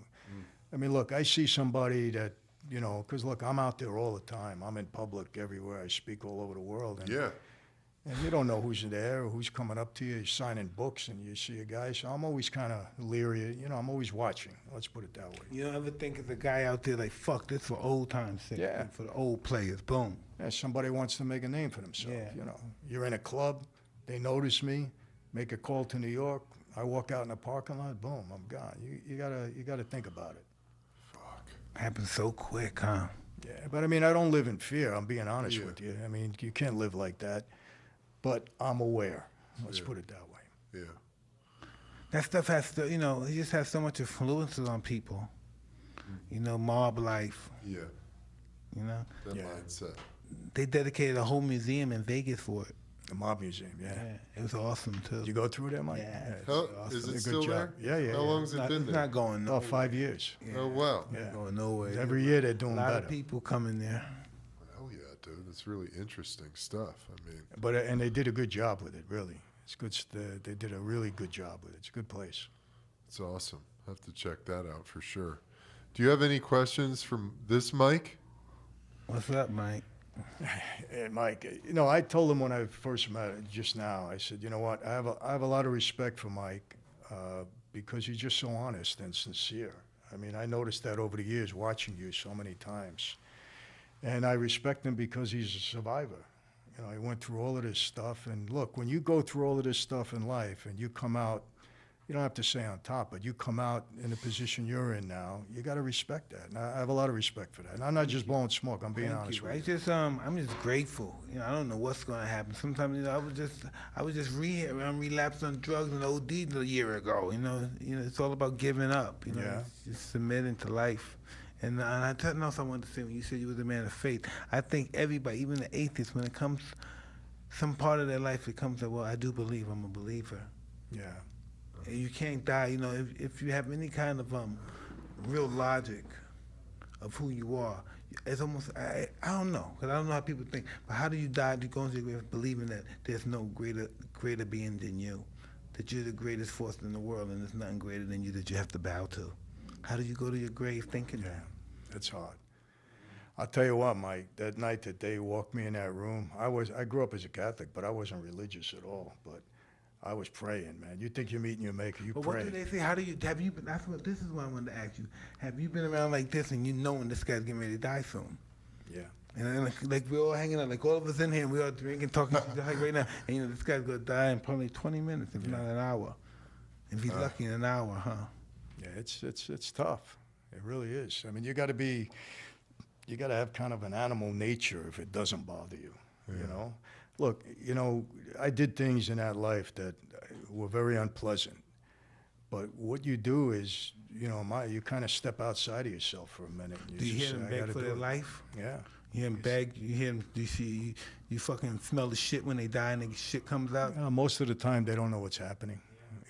I mean, look, I see somebody that, you know, because, look, I'm out there all the time. I'm in public everywhere. I speak all over the world. And, and you don't know who's there or who's coming up to you. You're signing books and you see a guy. So I'm always kind of leery. You know, I'm always watching. Let's put it that way. You don't ever think of a guy out there like, fuck, this for old time's sake. Yeah. For the old players. Boom. Yeah, somebody wants to make a name for themselves. Yeah. You know, you're in a club. They notice me. Make a call to New York. I walk out in the parking lot. Boom, I'm gone. You gotta think about it. Happens so quick, huh? Yeah, but I mean, I don't live in fear. I'm being honest with you. I mean, you can't live like that. But I'm aware. Let's put it that way. Yeah. That stuff has to, you know, it just has so much influences on people. You know, mob life, Yeah. you know. That mindset. They dedicated a whole museum in Vegas for it. The Mob Museum, yeah. It was awesome, too. Did you go through there, Mike? Yeah. it's How, awesome. is Did a it good still job. there? Yeah. How long's it been It's there? not going About nowhere. 5 years. Oh, wow. Yeah. Not going nowhere. Every year they're doing a lot better. of people coming there. Hell yeah, dude. It's really interesting stuff. I mean, But and they did a good job with it, really. It's good. They did a really good job with it. It's a good place. it's awesome. Have to check that out for sure. Do you have any questions from this mic? What's up, Mike? And Mike, you know, I told him when I first met him just now, I said, you know what, I have a lot of respect for Mike because he's just so honest and sincere. I mean, I noticed that over the years watching you so many times. And I respect him because he's a survivor. You know, he went through all of this stuff. And look, when you go through all of this stuff in life and you come out, you don't have to say on top, but you come out in the position you're in now, you got to respect that. And I have a lot of respect for that. And I'm not just blowing smoke. I'm being honest with you. I'm just grateful. You know, I don't know what's going to happen. Sometimes, you know, I was just relapsed on drugs and OD'd a year ago. You know, it's all about giving up. You know, Yeah. just submitting to life. And I tell you else I wanted to say, when you said you was a man of faith, I think everybody, even the atheists, when it comes, some part of their life, it comes that, well, I do believe, I'm a believer. Yeah. You can't die, you know, if you have any kind of real logic of who you are. It's almost, I don't know, because I don't know how people think, but how do you die? Do you go into your grave believing that there's no greater being than you, that you're the greatest force in the world and there's nothing greater than you that you have to bow to? How do you go to your grave thinking that? It's hard. I'll tell you what, Mike, that night that they walked me in that room, I grew up as a Catholic, but I wasn't religious at all, but I was praying, man. You think you're meeting your maker, you But pray. what do they say? Have you been, this is what I wanted to ask you. Have you been around like this and you knowing this guy's getting ready to die soon? Yeah. And then, like we're all hanging out, like all of us in here, and we're all drinking, talking like right now. And you know, this guy's gonna die in probably 20 minutes, if not an hour. If he's lucky, in an hour, huh? Yeah, it's tough. It really is. I mean, you got to have kind of an animal nature if it doesn't bother you, you know? Look, you know, I did things in that life that were very unpleasant. But what you do is, you know, you kind of step outside of yourself for a minute. Do you hear them beg for their life? Yeah. You hear them beg? You hear them, do you see, you fucking smell the shit when they die and the shit comes out? Most of the time, they don't know what's happening.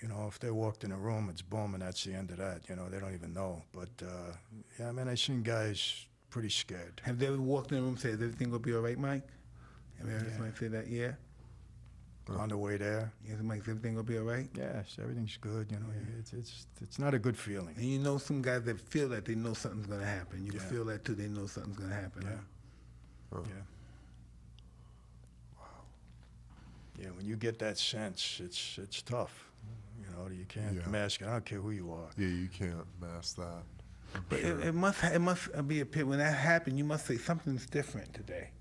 You know, if they walked in a room, it's boom, and that's the end of that. You know, they don't even know. But, yeah, I mean, I've seen guys pretty scared. Have they ever walked in a room and said, is everything going to be all right, Mike? Have you ever heard somebody say that? Yeah? On the way there. Yes, Mike, is everything going to be all right? Yes, everything's good. You know, it's not a good feeling. And you know some guys that feel that they know something's going to happen. You can feel that, too. They know something's going to happen. Yeah. Huh? Yeah. Wow. Yeah, when you get that sense, it's tough. You know, you can't mask it. I don't care who you are. Yeah, you can't mask that. But sure. it must be a pit. When that happened, you must say something's different today.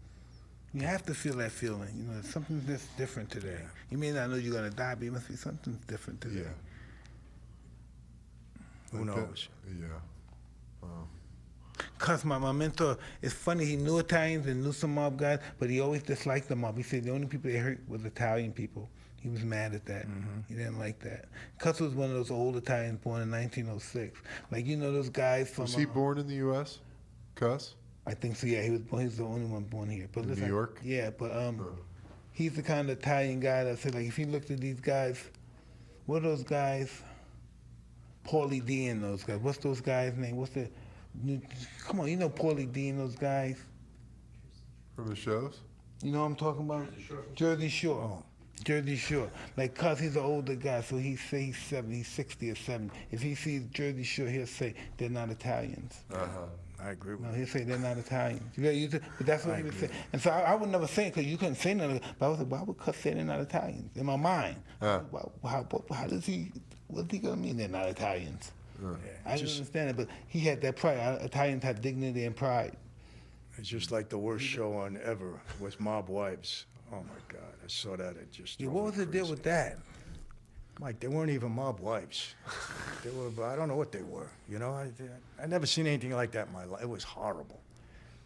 You have to feel that feeling. You know, something's just different today. Yeah. You may not know you're gonna die, but you must be something's different today. Yeah. Who knows? Yeah. Cause my mentor, it's funny, he knew Italians and knew some mob guys, but he always disliked the mob. He said the only people they hurt was Italian people. He was mad at that. Mm-hmm. He didn't like that. Cuss was one of those old Italians born in 1906. Like, you know those guys from... Was he born in the U.S., Cuss? I think so, yeah. He was the only one born here. But in New York? Yeah, but he's the kind of Italian guy that said, like, if you looked at these guys, what are those guys? Paulie D and those guys. What's those guys' name? Come on, you know Paulie D and those guys? From the shows? You know what I'm talking about? Jersey Shore. Oh. Jersey Shore. Like, cuz he's an older guy, so he say he's 70, he's 60 or 70. If he sees Jersey Shore, he'll say they're not Italians. I agree with you. No, he'll say they're not Italians. But that's what he would say. And so I would never say it because you couldn't say nothing. But I was like, why would cuz say they're not Italians? In my mind. How does he, what's he going to mean they're not Italians? I didn't understand it, but he had that pride. Italians had dignity and pride. It's just like the worst show on ever was Mob Wives. Oh my God, I saw that. It just. Yeah, what was the deal with that? Mike, they weren't even mob wives. They were. I don't know what they were. You know, I never seen anything like that in my life. It was horrible.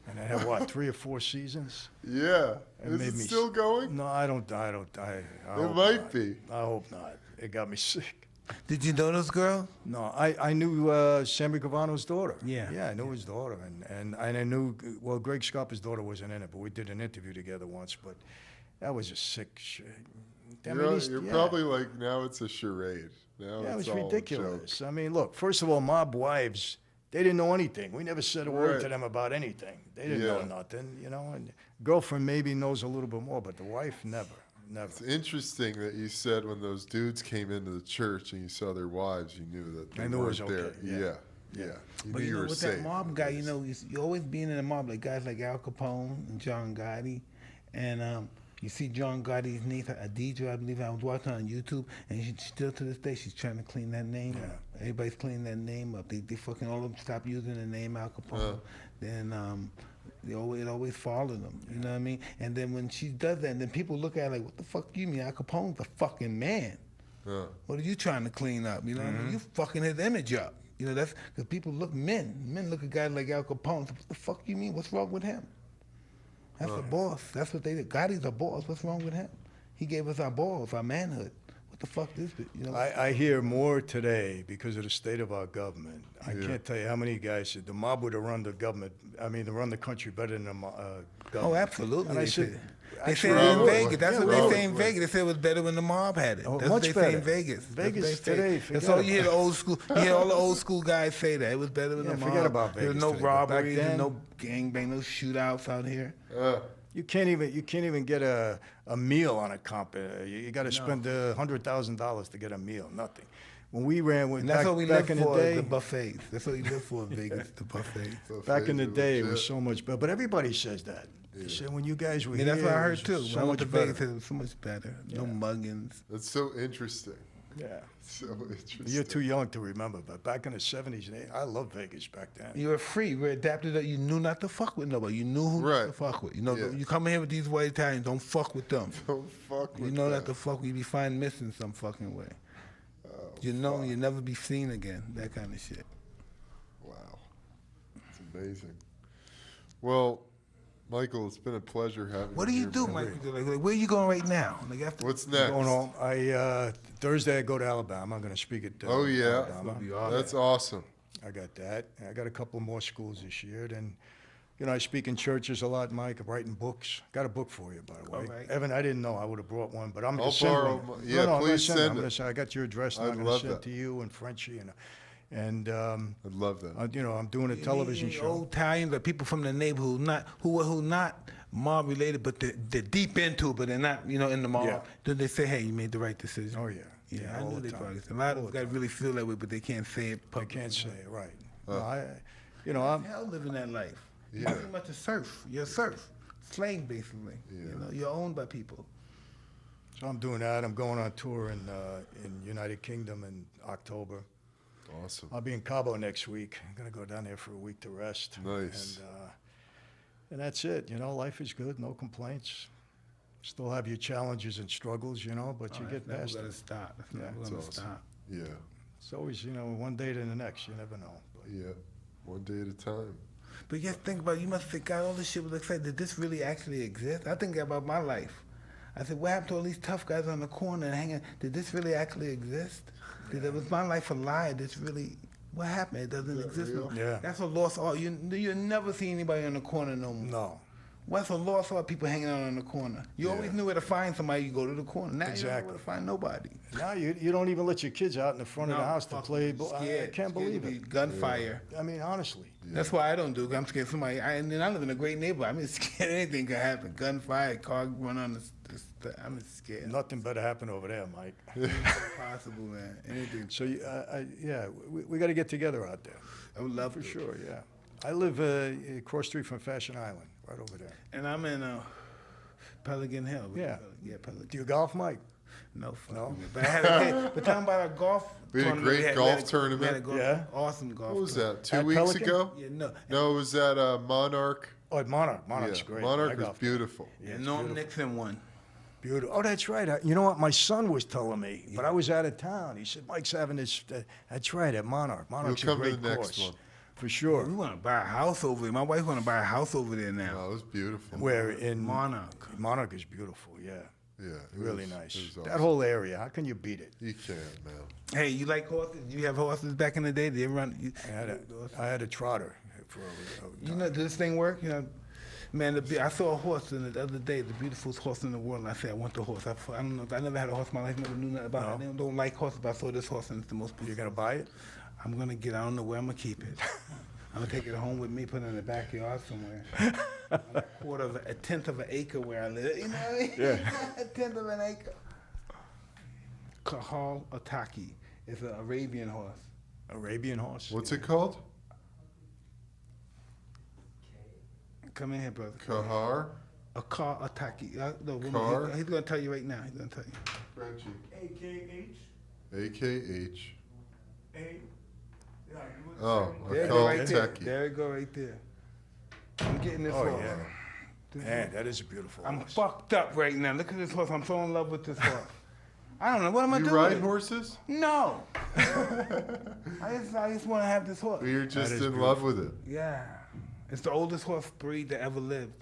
And I had what, 3 or 4 seasons? Yeah. Is it still going? No, I don't. I it might be. I hope not. It got me sick. Did you know this girl? No, I knew Sammy Gravano's daughter. Yeah. Yeah, I knew his daughter, and I knew. Well, Greg Scarpa's daughter wasn't in it, but we did an interview together once. But that was a sick shit. You're probably like, now it's a charade. Now it was ridiculous. I mean, look, first of all, Mob Wives, they didn't know anything. We never said a word to them about anything. They didn't know nothing, you know. And girlfriend maybe knows a little bit more, but the wife never. It's interesting that you said when those dudes came into the church and you saw their wives, you knew that they weren't there. Yeah. You but knew you know, were with safe. that mob guy, you know, you're always being in a mob, like guys like Al Capone and John Gotti, and you see John Gotti's niece, Adidra, I believe. I was watching on YouTube, and she still to this day she's trying to clean that name up. Everybody's cleaning that name up. They fucking all of them stop using the name Al Capone. Then It always followed them. You know what I mean? And then when she does that, and then people look at her like, what the fuck you mean? Al Capone's a fucking man. What are you trying to clean up? You know what I mean? You fucking his image up. You know, that's because people men look at guys like Al Capone. What the fuck you mean? What's wrong with him? That's a boss. That's what they did. Gotti's a boss. What's wrong with him? He gave us our balls, our manhood. What the fuck is it? You know? I hear more today because of the state of our government. I can't tell you how many guys said the mob would have run the government. I mean, to run the country better than the government. Oh, absolutely. And I said, they say it in Vegas. That's what they say in Vegas. They say it was better when the mob had it. Oh, That's much what they better. say in Vegas. Vegas today. That's all you hear. The old school. You hear all the old school guys say that it was better than the mob. Forget about Vegas. There was no today, but back robberies, then, and no gangbang, no shootouts out here. You can't even get a meal on a comp. You got to spend $100,000 to get a meal. Nothing. When we ran, And that's what we back live in the for, day, the buffets. That's what we live for in Vegas, the buffets. back in the day, it was so much better. But everybody says that. They said when you guys were Yeah, here, that's what I it heard was too. so When I went to much better. Vegas, it was so much better. No muggings. That's so interesting. Yeah. So interesting. You're too young to remember, but back in the 70s, I loved Vegas back then. You were free. You were adapted. You knew not to fuck with nobody. You knew who not to fuck with. You know, you come in here with these white Italians, don't fuck with them. Don't fuck with You know them. not to fuck with. You be fine missing some fucking way. You know you'll never be seen again. That kind of shit. Wow. It's amazing. Well, Michael, it's been a pleasure having What do you you here, do, man. Mike? Like, where are you going right now? Like after What's next? Going home. Thursday I go to Alabama. I'm going to speak at Oh, yeah. Alabama. That's awesome. I got that. I got a couple more schools this year. Then, I speak in churches a lot, Mike. I'm writing books. Got a book for you, by the way. All right. Evan, I didn't know. I would have brought one, but I'm going I'll to send borrow one. my- yeah, I'm gonna please send send I'm it. gonna say, I got your address, and I'd I'm going to love send that. it to you and Frenchie. And I'd love that. I'm doing a television show. Old Italians or people from the neighborhood who not mob related, but they're deep into it, but they're not, in the mob. Yeah. Then they say, hey, you made the right decision. Oh, yeah. Yeah, I all knew the they time. probably. A lot of guys really feel that way, but they can't say it I publicly. can't say it, right. No, I'm Hell, living that life. Yeah. Pretty much a serf. You're a serf. Slave, basically. Yeah. You're owned by people. So I'm doing that. I'm going on tour in United Kingdom in October. Awesome. I'll be in Cabo next week. I'm gonna go down there for a week to rest. Nice. And that's it. Life is good. No complaints. Still have your challenges and struggles, but you get Never past gonna it. stop. That's never That's gonna awesome. stop. Yeah. It's always, one day to the next. You never know. But Yeah. One day at a time. But just think about it. You must think, God, all this shit was exciting. Did this really actually exist? I think about my life. I said, what happened to all these tough guys on the corner and hanging? Did this really actually exist? Was my life a lie? This really, what happened? It doesn't exist no more. Yeah. That's a lost art. You never see anybody on the corner no more. no. What's a lost art? People hanging out on the corner. You always knew where to find somebody. You go to the corner. Now you don't know Exactly. where to find nobody. Now you don't even let your kids out in the front of the house to fuck, play. I'm I scared. can't believe Scared it. to be Gunfire. I mean, honestly. That's why I don't do it. I'm scared somebody. And then I live in a great neighborhood. I'm just scared anything could happen. Gunfire, car run on the. I'm just scared. Nothing better happen over there, Mike. Possible, man. Anything. So we got to get together out there. I would love For to. sure, yeah. I live across street from Fashion Island, right over there. And I'm in Pelican Hill. Yeah. Yeah, Pelican. Do you golf, Mike? No, fuck No? me. But I had but talking about a golf We had a tournament. great golf tournament. Yeah? Awesome golf. What was tournament. that? 2 At weeks Pelican? ago? Yeah, no. No, it was at Monarch. Oh, at Monarch. Monarch's Yeah, great. Monarch I was golfed there. beautiful. Yeah, And it's Norm beautiful. Nixon won. Beautiful. Oh, that's right. You know what? My son was telling me, but I was out of town. He said, Mike's having this. That's right, at Monarch. Monarch's come a to great the next course. one. For sure. We want to buy a house over there. My wife want to buy a house over there now. Oh, it was beautiful. Where in Monarch. Monarch is beautiful, yeah. Yeah. it Really was- nice. it was That awesome. whole area, how can you beat it? You can't, man. Hey, you like horses? You have horses back in the day? Did you ever run? I had a trotter for You know, does this thing work? Man, I saw a horse the other day, the beautiful horse in the world, and I said, I want the horse. I don't know. I never had a horse in my life, never knew nothing about it. I don't like horses, but I saw this horse, and it's the most beautiful. You're going to buy it? I'm going to get I don't know where I'm going to keep it. I'm going to take it home with me, put it in the backyard somewhere. A tenth of an acre where I live. You know what I mean? Yeah. A tenth of an acre. Kahal Ataki is an Arabian horse. Arabian horse? What's it called? Come in here, brother. Kahar? A car Ataki. No, Car? he's going to tell you right now. He's going to tell you. Frenchie. AKH. AKH. A. Oh, There a you go right there. Taki. There you go right there. getting this Oh, horse. yeah. Man, that is a beautiful I'm horse. fucked up right now. Look at this horse. I'm so in love with this horse. I don't know. What am I You doing? ride horses? No. I just want to have this horse. You're just is in love with it. Yeah. It's the oldest horse breed that ever lived.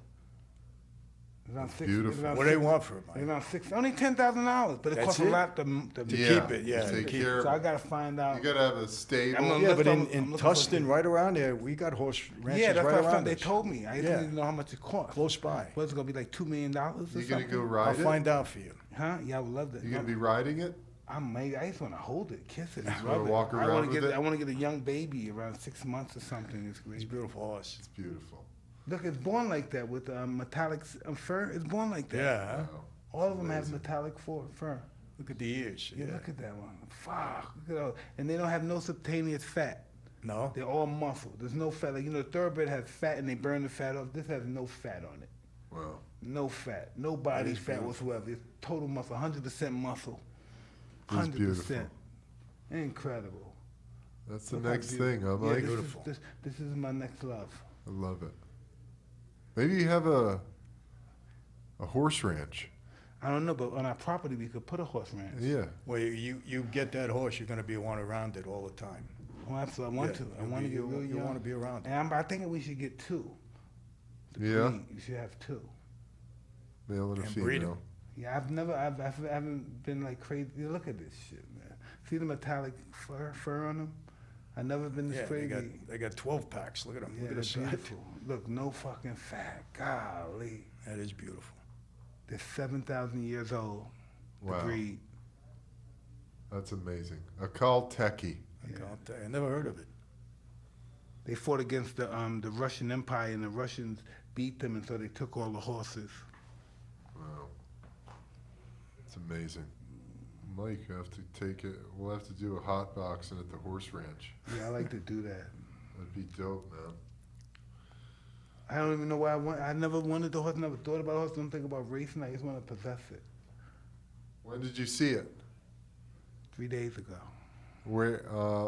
It's around six, beautiful. it's around What do they six- want for it, It's Mike? around six. Only $10,000, but it That's costs a it? lot to keep it, yeah, to to take keep care So I of it. gotta find out. You gotta have a stable. I'm gonna Yeah, look but I'm in looking for Tustin, something. right around there, we got horse ranches Yeah, that's right what I around found. They us. told me. I Yeah. didn't know how much it cost. Close by. What's it gonna be like $2 million or You something? gonna go I'll ride it? find out for you. Huh? Yeah, I would love that. You gonna be riding it? I just want to hold it, kiss it, just rub wanna it. walk I around want to with get. it? I want to get a young baby around 6 months or something. It's great. It's a beautiful horse. It's beautiful. Look, it's born like that with metallic fur. It's born like that. Yeah. Huh? Wow. All of them have metallic fur. Look at the ears. Yeah, look at that one. Fuck. Look at all. And they don't have no subcutaneous fat. No? They're all muscle. There's no fat. Like, the thoroughbred has fat and they burn the fat off. This has no fat on it. Wow. No fat. No body is fat beautiful. whatsoever. It's total muscle. 100% muscle. It's beautiful. Incredible. That's the Look how next beautiful. thing, huh, Yeah, Mike? Beautiful. This is my next love. I love it. Maybe you have a horse ranch. I don't know, but on our property we could put a horse ranch. Yeah. Well, you get that horse, you're going to be one around it all the time. Oh, absolutely. I want Yeah, to. I you'll want to be- get real you young. want to be around it. And I think we should get two. The Yeah? breed. You should have two. Male and a And breed 'em. female. Yeah, I haven't been like crazy. Look at this shit, man. See the metallic fur on them? I've never been this Yeah, crazy. they got 12 packs. Look at them. Yeah, Look at they're the side. beautiful. Look, no fucking fat. Golly. That is beautiful. They're 7,000 years old. The Wow. breed. That's amazing. A Kalteki. I never heard of it. They fought against the Russian Empire, and the Russians beat them, and so they took all the horses. Wow. It's amazing. Mike, you have to take it. We'll have to do a hot boxing at the horse ranch. Yeah, I like to do that. That'd be dope, man. I don't even know why I never wanted the horse, never thought about a horse, don't think about racing. I just want to possess it. When did you see it? 3 days ago. Where,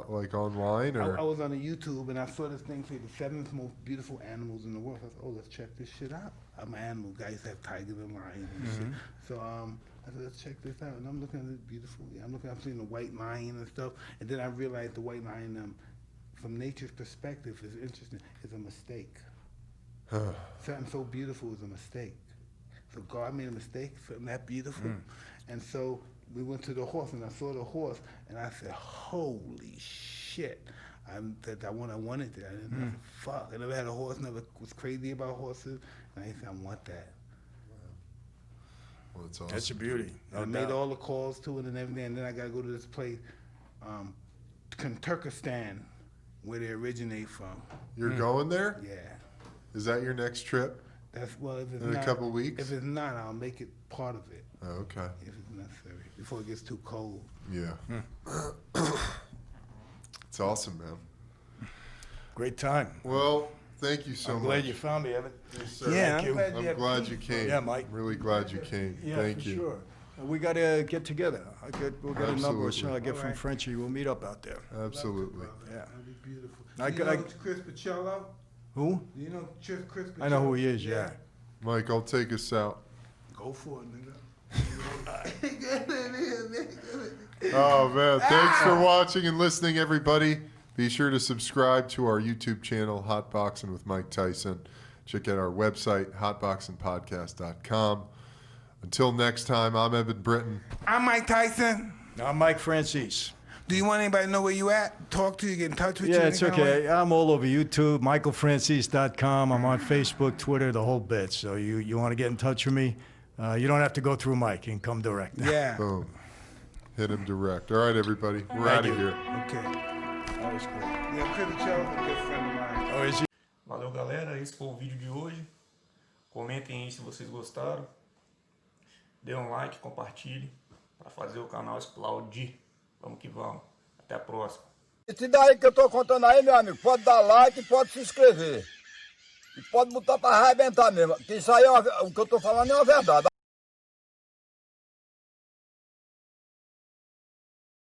like online or? I was on a YouTube and I saw this thing say the 7 most beautiful animals in the world. I said, oh, let's check this shit out. I'm an animal guy. I used to have tigers and lions and shit. So I said, let's check this out. And I'm looking at it beautiful. Yeah, I'm seeing the white lion and stuff. And then I realized the white lion, from nature's perspective, is interesting. It's a mistake. Something so beautiful is a mistake. So God made a mistake, something that beautiful. And so we went to the horse, and I saw the horse, and I said, holy shit. I wanted that. I didn't fuck. I never had a horse, never was crazy about horses. And I said, I want that. Well, it's awesome. That's a beauty. And I made all the calls to it and everything, and then I got to go to this place, Turkestan, where they originate from. You're going there? Yeah. Is that your next trip? That's, well, if it's In a not, couple weeks? If it's not, I'll make it part of it. Oh, okay. If it's necessary, before it gets too cold. Yeah. It's awesome, man. Great time. Well, thank you so I'm much. glad you found me, Evan. Yes, sir. Yeah, Thank you. I'm glad you came. Yeah, Mike. Really glad you came. Yeah, Thank for you. sure. We got to get together. We'll get a number as soon as I get All from right. Frenchie. We'll meet up out there. Absolutely. Yeah. That'd be beautiful. I Do could- you I- know Chris Pacello? Who? Do you know Chris Pacello? I know who he is, yeah. Mike, I'll take us out. Go for it, nigga. Oh, man. Thanks for watching and listening, everybody. Be sure to subscribe to our YouTube channel, Hotboxing with Mike Tyson. Check out our website, hotboxingpodcast.com. Until next time, I'm Evan Britton. I'm Mike Tyson. I'm Mike Francis. Do you want anybody to know where you at? Talk to you, get in touch with you? Yeah, any it's kind of way? okay. I'm all over YouTube, michaelfrancis.com. I'm on Facebook, Twitter, the whole bit. So you want to get in touch with me, you don't have to go through Mike. You can come direct. Yeah. Boom. Hit him direct. All right, everybody. We're out of here. Okay. That was cool. Yeah, Chris Pacello is a good friend of mine. Oh, is he? Valeu, galera. Esse foi o vídeo de hoje. Comentem aí se vocês gostaram. Dê um like, compartilhe para fazer o canal explodir. Vamos que vamos. Até a próxima. Esse daí que eu tô contando aí, meu amigo, pode dar like e pode se inscrever. E pode botar para arrebentar mesmo. Que isso aí, o que eu tô falando é uma verdade.